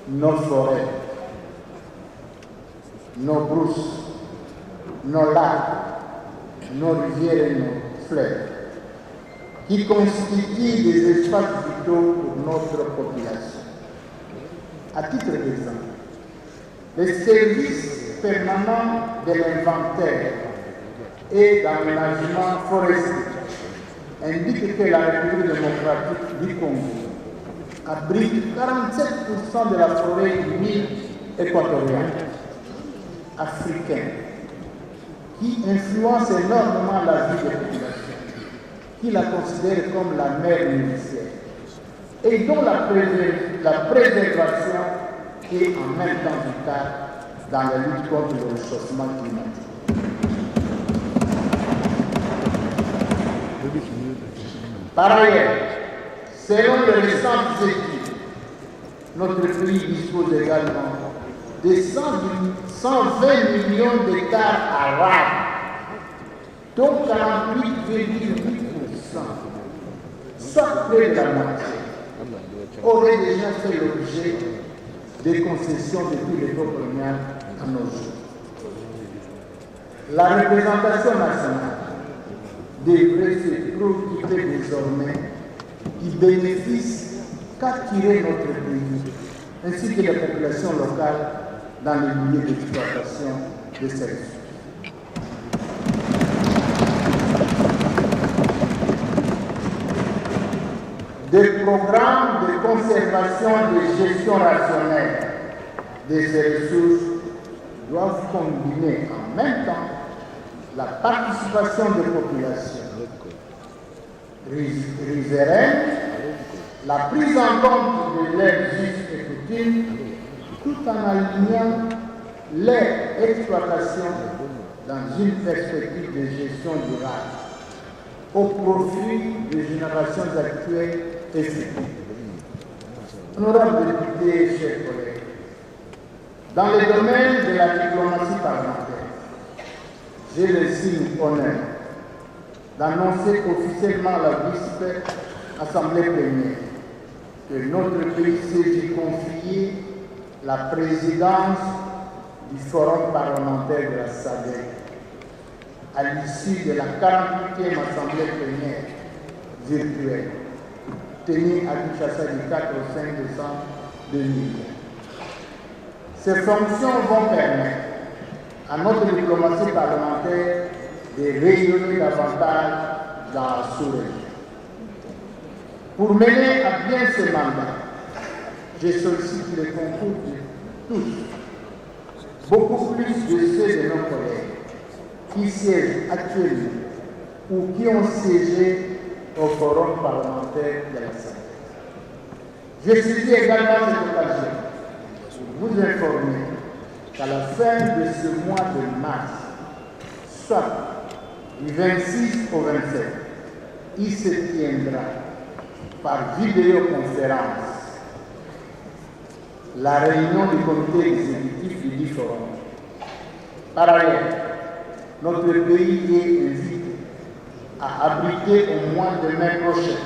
Nos forêts, nos brousses, nos lacs, nos rivières et nos fleuves, qui constituent des espaces vitaux pour notre population. À titre d'exemple, les services permanents de l'inventaire et d'aménagement forestier indiquent que la République démocratique du Congo abrite 47% de la forêt humide équatoriale africaine, qui influence énormément la vie des populations, qui la considèrent comme la mère nourricière, et dont la préservation est en même temps vitale dans la lutte contre le réchauffement climatique. Par ailleurs, selon les récentes études, notre pays dispose également de 120 millions d'hectares arables, dont 48,8%, soit près de la moitié, aurait déjà fait l'objet des concessions depuis l'époque coloniale à nos jours. La représentation nationale devrait se préoccuper désormais du bénéfice qu'a tiré notre pays, ainsi que les populations locales dans les milieux d'exploitation de ces ressources. Des programmes de conservation et de gestion rationnelle de ces ressources doivent combiner en même temps la participation des populations riveraines, la prise en compte de leurs us et coutumes, tout en alignant leur exploitation dans une perspective de gestion durable au profit des générations actuelles et futures. Honorables députés, chers collègues, dans le domaine de la diplomatie parlementaire, j'ai l'estime honneur d'annoncer officiellement à la vice-assemblée plénière que notre pays s'est confié la présidence du Forum parlementaire de la SADC à l'issue de la 48e assemblée plénière virtuelle tenue à Kinshasa du 4 au 5 décembre 2020. Ces fonctions vont permettre à notre diplomatie parlementaire de rayonner davantage dans la sous-région. Pour mener à bien ce mandat, je sollicite le concours de tous, beaucoup plus de ceux de nos collègues qui siègent actuellement ou qui ont siégé au Forum parlementaire de la SADC. Je saisis également cette occasion pour vous informer qu'à la fin de ce mois de mars, soit du 26 au 27, il se tiendra par vidéoconférence la réunion du comité exécutif du forum. Par ailleurs, notre pays est invité à abriter au mois de mai prochain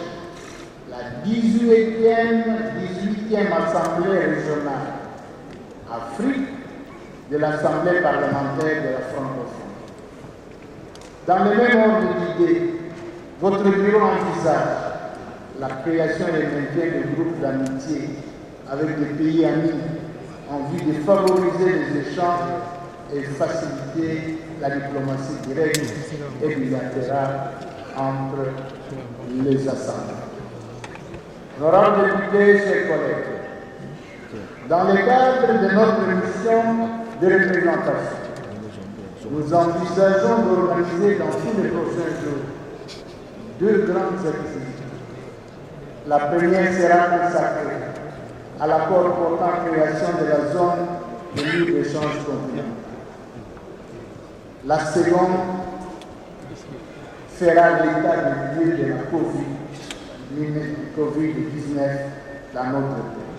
la 18e Assemblée régionale Afrique de l'Assemblée parlementaire de la francophonie. Dans le même ordre d'idées, votre bureau envisage la création et le maintien de groupes d'amitié avec des pays amis en vue de favoriser les échanges et faciliter la diplomatie directe et bilatérale entre les assemblées. Honorables députés, chers collègues, dans le cadre de notre mission de représentation, nous envisageons d'organiser dans tous les prochains jours deux grandes activités. La première sera consacrée à l'accord portant création de la zone de libre-échange continental. La seconde fera l'état de lieu de la COVID-19 dans notre pays.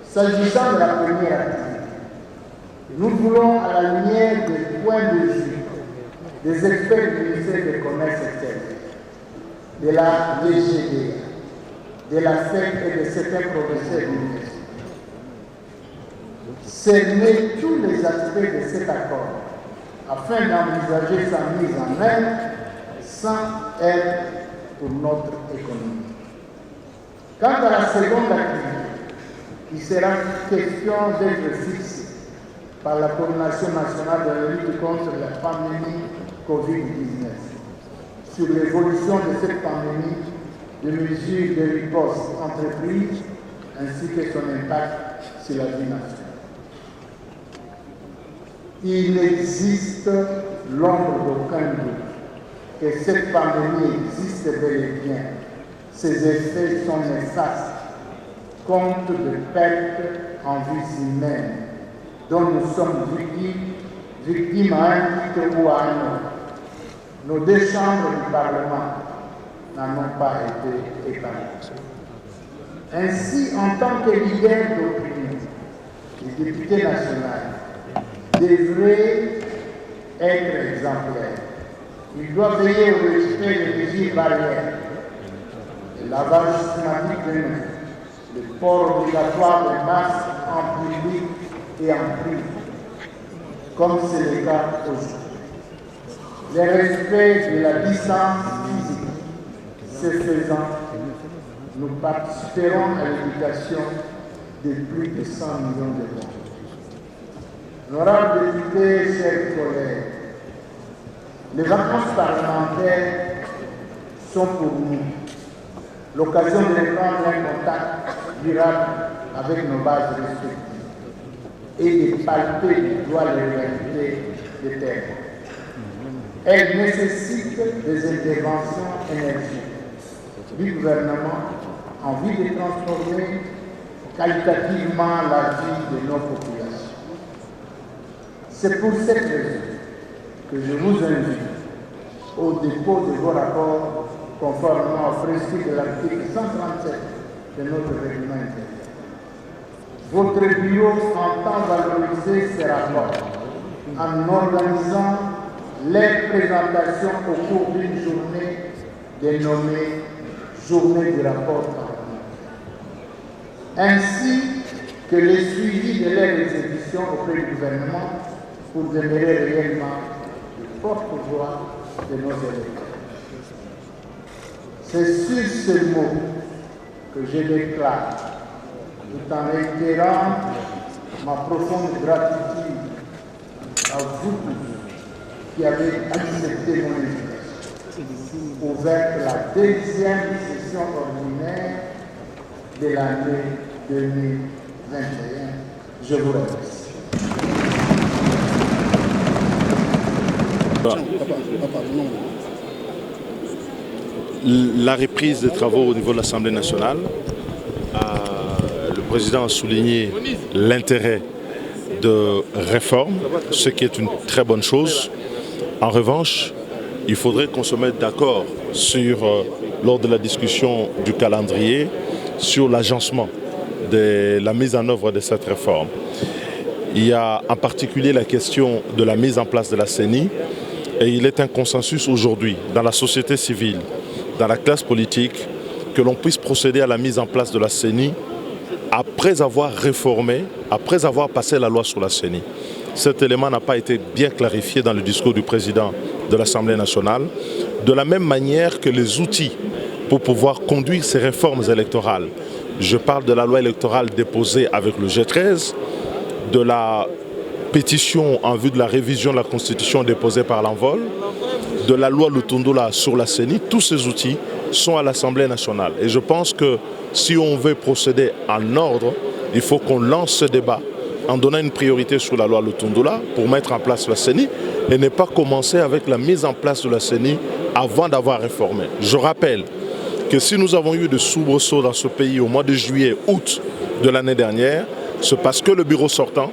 S'agissant de la première activité, nous voulons, à la lumière des points de vue des experts du ministère du Commerce extérieur, de la DGD, de la FEC et de certains professeurs d'université, cerner tous les aspects de cet accord afin d'envisager sa mise en œuvre sans aide pour notre économie. Quant à la seconde activité, il sera question d'être fixée par la Coordination nationale de la lutte contre la pandémie COVID-19 sur l'évolution de cette pandémie, de mesures de riposte entreprises ainsi que son impact sur la vie nationale. Il n'existe l'ombre d'aucun doute que cette pandémie existe bel et bien. Ses effets sont néfastes, compte de pertes en vies humaines, dont nous sommes victimes à un titre ou à un autre. Nos deux chambres du Parlement n'en ont pas été épargnées. Ainsi, en tant que leader d'opinion, les députés nationaux devraient être exemplaires. Ils doivent veiller au respect des mesures barrières, le lavage systématique des mains, le port obligatoire de masques en public et en privé, comme c'est le cas aujourd'hui. Le respect de la distance physique, ce faisant, nous participerons à l'éducation de plus de 100 millions de gens. Honorables députés, chers collègues, les vacances parlementaires sont pour nous l'occasion de prendre un contact durable avec nos bases respectives et de palper du doigt les réalités de terre. Elles nécessitent des interventions énergiques du gouvernement en vue de transformer qualitativement la vie de nos populations. C'est pour cette raison que je vous invite au dépôt de vos rapports conformément aux prescrits de l'article 137 de notre règlement intérieur. Votre bureau entend valoriser ces rapports en organisant les présentations au cours d'une journée dénommée Journée du rapport parlementaire, ainsi que le suivi de leur exécution auprès du gouvernement pour demeurer réellement le porte-voix de nos électeurs. C'est sur ce mot que je déclare, tout en réitérant ma profonde gratitude à vous tous qui avez accepté mon invitation, ouverte la deuxième session ordinaire de l'année 2021. Je vous remercie. La reprise des travaux au niveau de l'Assemblée nationale, le président a souligné l'intérêt de réforme, ce qui est une très bonne chose. En revanche, il faudrait qu'on se mette d'accord lors de la discussion du calendrier sur l'agencement de la mise en œuvre de cette réforme. Il y a en particulier la question de la mise en place de la CENI, et il est un consensus aujourd'hui dans la société civile, dans la classe politique, que l'on puisse procéder à la mise en place de la CENI après avoir réformé, après avoir passé la loi sur la CENI. Cet élément n'a pas été bien clarifié dans le discours du président de l'Assemblée nationale, de la même manière que les outils pour pouvoir conduire ces réformes électorales. Je parle de la loi électorale déposée avec le G13, de la pétition en vue de la révision de la Constitution déposée par l'Envol, de la loi Lutundula sur la CENI. Tous ces outils sont à l'Assemblée nationale. Et je pense que si on veut procéder en ordre, il faut qu'on lance ce débat en donnant une priorité sur la loi Lutundula pour mettre en place la CENI et ne pas commencer avec la mise en place de la CENI avant d'avoir réformé. Je rappelle que si nous avons eu de soubresauts dans ce pays au mois de juillet, août de l'année dernière, c'est parce que le bureau sortant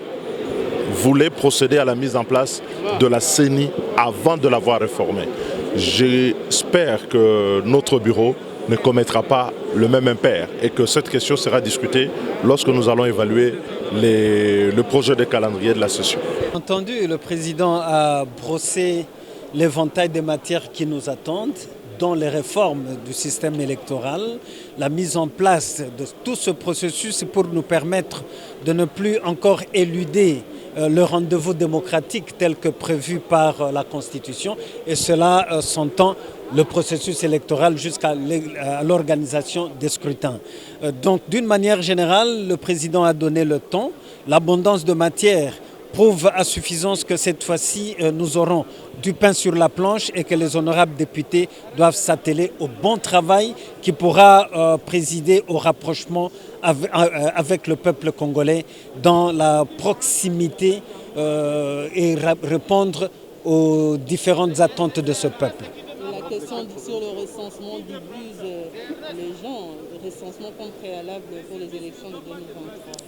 voulait procéder à la mise en place de la CENI avant de l'avoir réformée. J'espère que notre bureau ne commettra pas le même impair et que cette question sera discutée lorsque nous allons évaluer le projet de calendrier de la session. Entendu, le président a brossé l'éventail des matières qui nous attendent, dont les réformes du système électoral, la mise en place de tout ce processus pour nous permettre de ne plus encore éluder le rendez-vous démocratique tel que prévu par la Constitution, et cela s'entend le processus électoral jusqu'à l'organisation des scrutins. Donc d'une manière générale, le président a donné le ton, l'abondance de matière prouve à suffisance que cette fois-ci, nous aurons du pain sur la planche et que les honorables députés doivent s'atteler au bon travail qui pourra présider au rapprochement avec le peuple congolais dans la proximité et répondre aux différentes attentes de ce peuple. La question sur le recensement divise les gens, le recensement comme préalable pour les élections de 2023.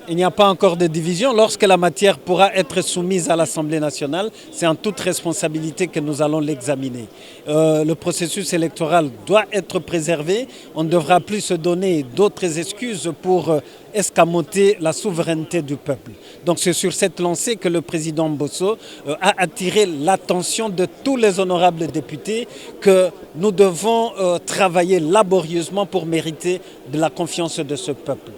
Il n'y a pas encore de division. Lorsque la matière pourra être soumise à l'Assemblée nationale, c'est en toute responsabilité que nous allons l'examiner. Le processus électoral doit être préservé. On ne devra plus se donner d'autres excuses pour escamoter la souveraineté du peuple. Donc c'est sur cette lancée que le président Mbosso a attiré l'attention de tous les honorables députés que nous devons travailler laborieusement pour mériter de la confiance de ce peuple.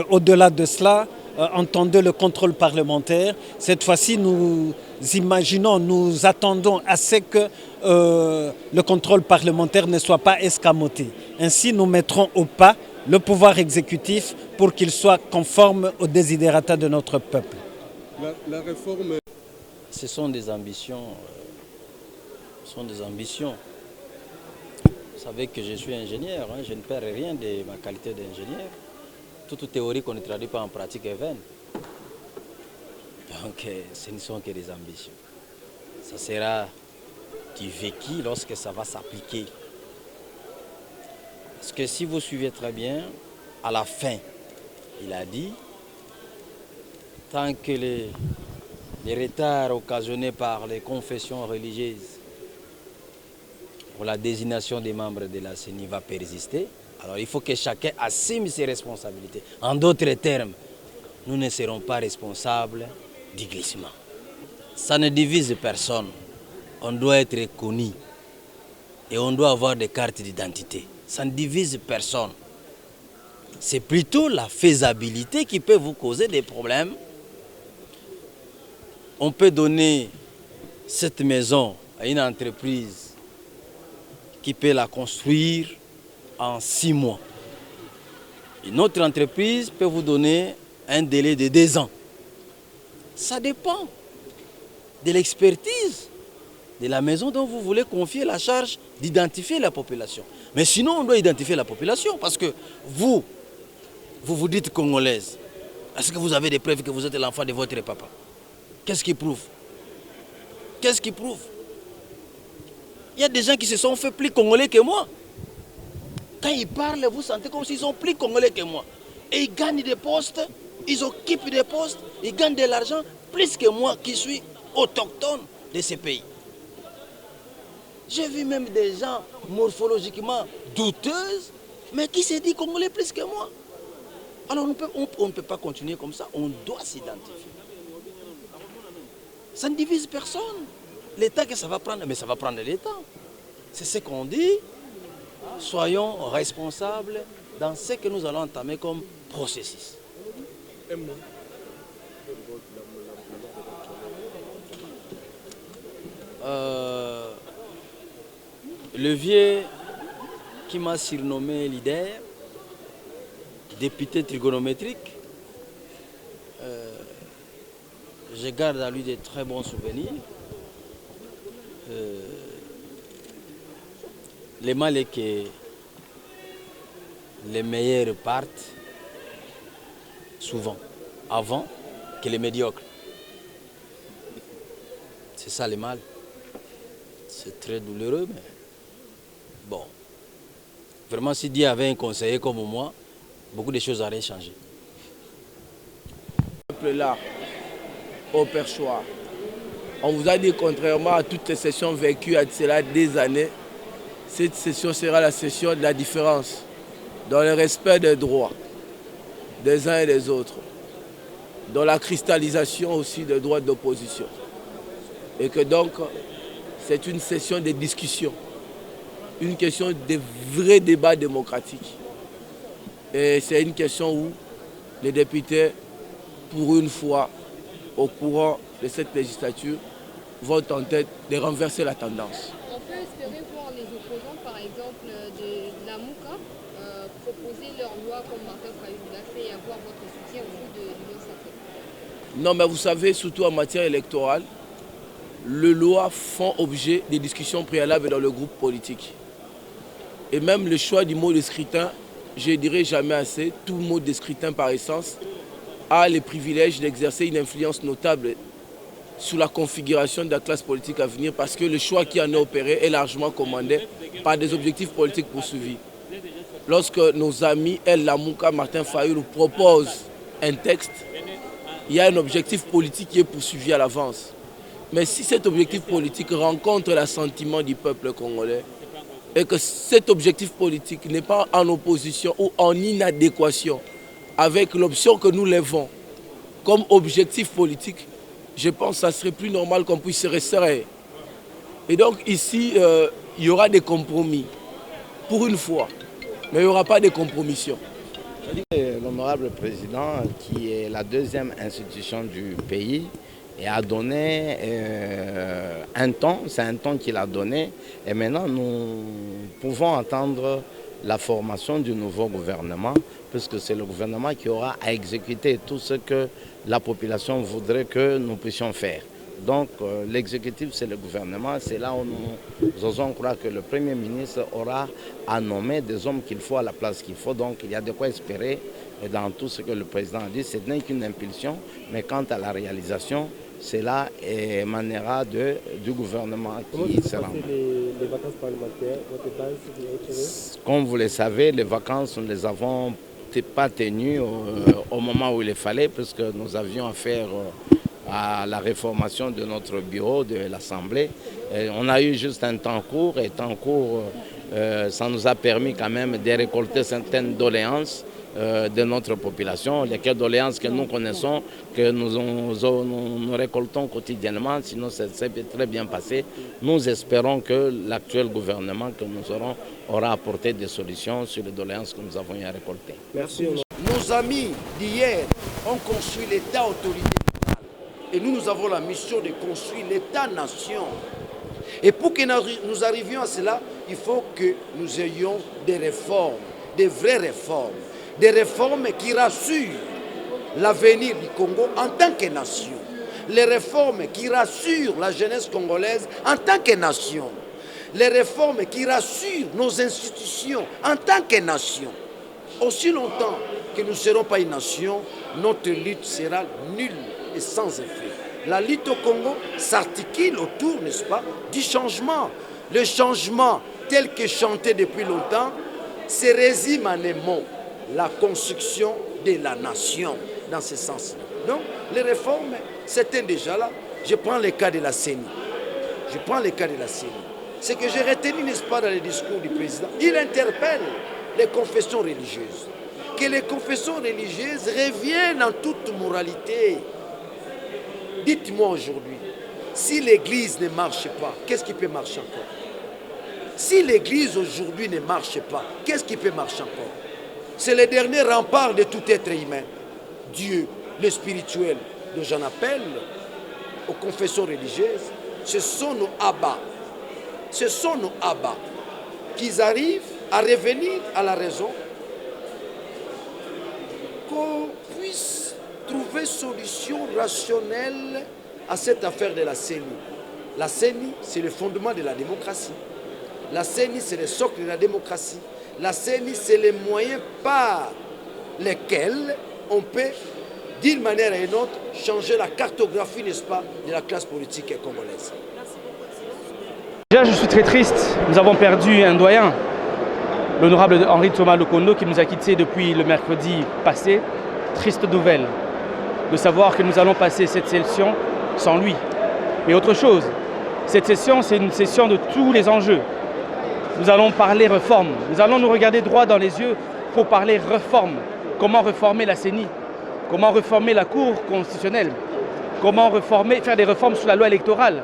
Au-delà de cela, entendait le contrôle parlementaire. Cette fois-ci, nous imaginons, nous attendons à ce que le contrôle parlementaire ne soit pas escamoté. Ainsi, nous mettrons au pas le pouvoir exécutif pour qu'il soit conforme aux desiderata de notre peuple. La réforme... Ce sont des ambitions. Vous savez que je suis ingénieur, hein, je ne perds rien de ma qualité d'ingénieur. Toute théorie qu'on ne traduit pas en pratique est vaine. Donc ce ne sont que des ambitions. Ça sera du vécu lorsque ça va s'appliquer. Parce que si vous suivez très bien, à la fin, il a dit, tant que les retards occasionnés par les confessions religieuses pour la désignation des membres de la CENI va persister, alors il faut que chacun assume ses responsabilités. En d'autres termes, nous ne serons pas responsables du glissement. Ça ne divise personne. On doit être connu et on doit avoir des cartes d'identité. Ça ne divise personne. C'est plutôt la faisabilité qui peut vous causer des problèmes. On peut donner cette maison à une entreprise qui peut la construire en 6 mois. Une autre entreprise peut vous donner un délai de 2 ans. Ça dépend de l'expertise de la maison dont vous voulez confier la charge d'identifier la population. Mais sinon, on doit identifier la population parce que vous dites congolaise. Est-ce que vous avez des preuves que vous êtes l'enfant de votre papa? Qu'est-ce qui prouve? Qu'est-ce qui prouve? Il y a des gens qui se sont fait plus congolais que moi. Quand ils parlent, vous sentez comme s'ils sont plus congolais que moi. Et ils gagnent des postes, ils occupent des postes, ils gagnent de l'argent plus que moi qui suis autochtone de ces pays. J'ai vu même des gens morphologiquement douteuses, mais qui se disent congolais plus que moi. Alors on ne peut pas continuer comme ça, on doit s'identifier. Ça ne divise personne. L'État que ça va prendre, mais ça va prendre l'État. C'est ce qu'on dit. Soyons responsables dans ce que nous allons entamer comme processus. Le vieux qui m'a surnommé leader, député trigonométrique, je garde à lui de très bons souvenirs. Le mal est que les meilleurs partent souvent avant que les médiocres. C'est ça le mal. C'est très douloureux, mais bon. Vraiment, si Dieu avait un conseiller comme moi, beaucoup de choses auraient changé. Le peuple là, au perchoir. On vous a dit, contrairement à toutes les sessions vécues à cela des années, cette session sera la session de la différence, dans le respect des droits des uns et des autres, dans la cristallisation aussi des droits d'opposition. Et que donc, c'est une session de discussion, une question de vrai débat démocratique. Et c'est une question où les députés, pour une fois, au courant de cette législature, vont tenter de renverser la tendance. On peut espérer voir les opposants, par exemple, de la MOUCA, proposer leur loi comme Martin Fayulu l'a fait et avoir votre soutien au bout de l'Union sacrée. Non, mais vous savez, surtout en matière électorale, les lois font objet des discussions préalables dans le groupe politique. Et même le choix du mot de scrutin, je ne dirais jamais assez, tout mot de scrutin par essence a le privilège d'exercer une influence notable sur la configuration de la classe politique à venir parce que le choix qui en est opéré est largement commandé par des objectifs politiques poursuivis. Lorsque nos amis El Lamouka, Martin Fayulu proposent un texte, il y a un objectif politique qui est poursuivi à l'avance. Mais si cet objectif politique rencontre l'assentiment du peuple congolais et que cet objectif politique n'est pas en opposition ou en inadéquation avec l'option que nous lèvons comme objectif politique, je pense que ça serait plus normal qu'on puisse se resserrer. Et donc ici, il y aura des compromis, pour une fois, mais il n'y aura pas de compromission. l'honorable président, qui est la deuxième institution du pays, et a donné un temps, c'est un temps qu'il a donné, et maintenant nous pouvons attendre la formation du nouveau gouvernement, puisque c'est le gouvernement qui aura à exécuter tout ce que la population voudrait que nous puissions faire. Donc l'exécutif, c'est le gouvernement, c'est là où nous osons croire que le Premier ministre aura à nommer des hommes qu'il faut à la place qu'il faut. Donc il y a de quoi espérer dans tout ce que le président a dit. Ce n'est qu'une impulsion, mais quant à la réalisation, cela émanera du gouvernement qui sera. Les vacances parlementaires, votre base, comme vous le savez, les vacances, nous ne les avons pas tenues au moment où il fallait, puisque nous avions à faire à la réformation de notre bureau, de l'Assemblée. On a eu juste un temps court, et temps court, ça nous a permis quand même de récolter certaines doléances de notre population, lesquelles doléances que nous connaissons, que nous récoltons quotidiennement, sinon ça s'est très bien passé. Nous espérons que l'actuel gouvernement que nous aurons aura apporté des solutions sur les doléances que nous avons eu à récolter. Merci. Nos amis d'hier ont construit l'État autorité et nous avons la mission de construire l'État-nation. Et pour que nous arrivions à cela, il faut que nous ayons des réformes, des vraies réformes. Des réformes qui rassurent l'avenir du Congo en tant que nation. Les réformes qui rassurent la jeunesse congolaise en tant que nation. Les réformes qui rassurent nos institutions en tant que nation. Aussi longtemps que nous ne serons pas une nation, notre lutte sera nulle et sans effet. La lutte au Congo s'articule autour, n'est-ce pas, du changement. Le changement tel que chanté depuis longtemps se résume en un mot. La construction de la nation, dans ce sens. Donc, les réformes, c'était déjà là. Je prends le cas de la CENI. Ce que j'ai retenu, n'est-ce pas, dans le discours du président, il interpelle les confessions religieuses. Que les confessions religieuses reviennent en toute moralité. Dites-moi aujourd'hui, si l'Église ne marche pas, qu'est-ce qui peut marcher encore? Si l'Église aujourd'hui ne marche pas, qu'est-ce qui peut marcher encore? C'est le dernier rempart de tout être humain. Dieu, le spirituel, dont j'en appelle aux confessions religieuses, ce sont nos abbats. Ce sont nos abbats qui arrivent à revenir à la raison, qu'on puisse trouver solution rationnelle à cette affaire de la CENI. La CENI, c'est le fondement de la démocratie. La CENI, c'est le socle de la démocratie. La CENI, c'est les moyens par lesquels on peut, d'une manière ou d'une autre, changer la cartographie, n'est-ce pas, de la classe politique congolaise. Déjà, je suis très triste. Nous avons perdu un doyen, l'honorable Henri Thomas Lokondo, qui nous a quittés depuis le mercredi passé. Triste nouvelle de savoir que nous allons passer cette session sans lui. Mais autre chose, cette session, c'est une session de tous les enjeux. Nous allons parler réforme. Nous allons nous regarder droit dans les yeux pour parler réforme. Comment réformer la CENI? Comment réformer la Cour constitutionnelle? Comment faire des réformes sur la loi électorale?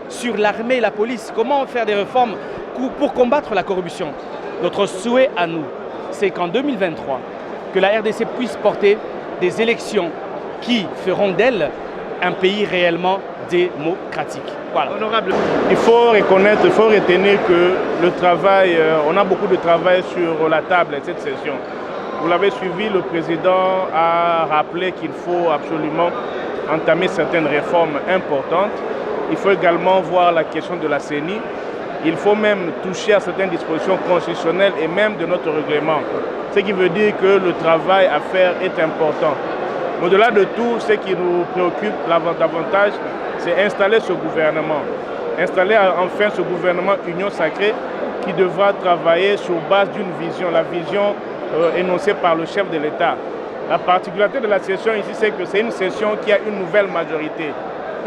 Sur l'armée et la police? Comment faire des réformes pour combattre la corruption? Notre souhait à nous, c'est qu'en 2023, que la RDC puisse porter des élections qui feront d'elle un pays réellement démocratique. Voilà. Honorable, il faut reconnaître, il faut retenir que le travail, on a beaucoup de travail sur la table cette session. Vous l'avez suivi, le président a rappelé qu'il faut absolument entamer certaines réformes importantes. Il faut également voir la question de la CENI. Il faut même toucher à certaines dispositions constitutionnelles et même de notre règlement. Ce qui veut dire que le travail à faire est important. Au-delà de tout, ce qui nous préoccupe davantage, c'est installer ce gouvernement. Installer enfin ce gouvernement Union Sacrée qui devra travailler sur base d'une vision, la vision énoncée par le chef de l'État. La particularité de la session ici, c'est que c'est une session qui a une nouvelle majorité,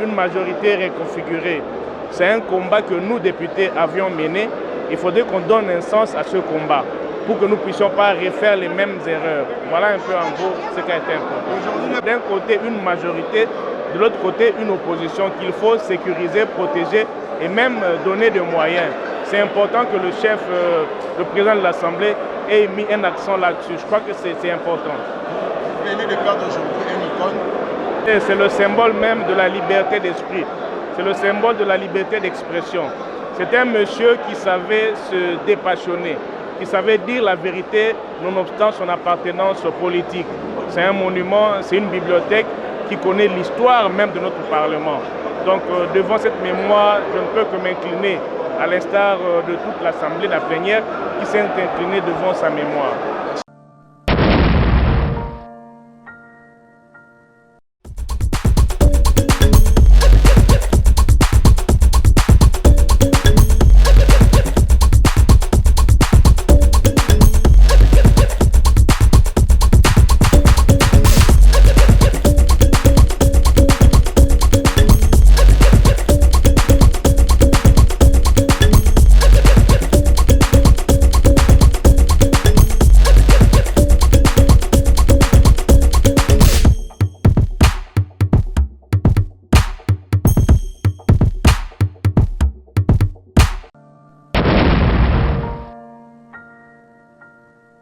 une majorité reconfigurée. C'est un combat que nous, députés, avions mené. Il faudrait qu'on donne un sens à ce combat pour que nous ne puissions pas refaire les mêmes erreurs. Voilà un peu en gros ce qui a été important. D'un côté, une majorité, de l'autre côté, une opposition qu'il faut sécuriser, protéger et même donner des moyens. C'est important que le président de l'Assemblée ait mis un accent là-dessus. Je crois que c'est important. venez de perdre aujourd'hui un icône. C'est le symbole même de la liberté d'esprit. C'est le symbole de la liberté d'expression. C'est un monsieur qui savait se dépassionner, qui savait dire la vérité nonobstant son appartenance politique. C'est un monument, c'est une bibliothèque qui connaît l'histoire même de notre Parlement. Donc devant cette mémoire, je ne peux que m'incliner, à l'instar de toute l'Assemblée, la plénière, qui s'est inclinée devant sa mémoire.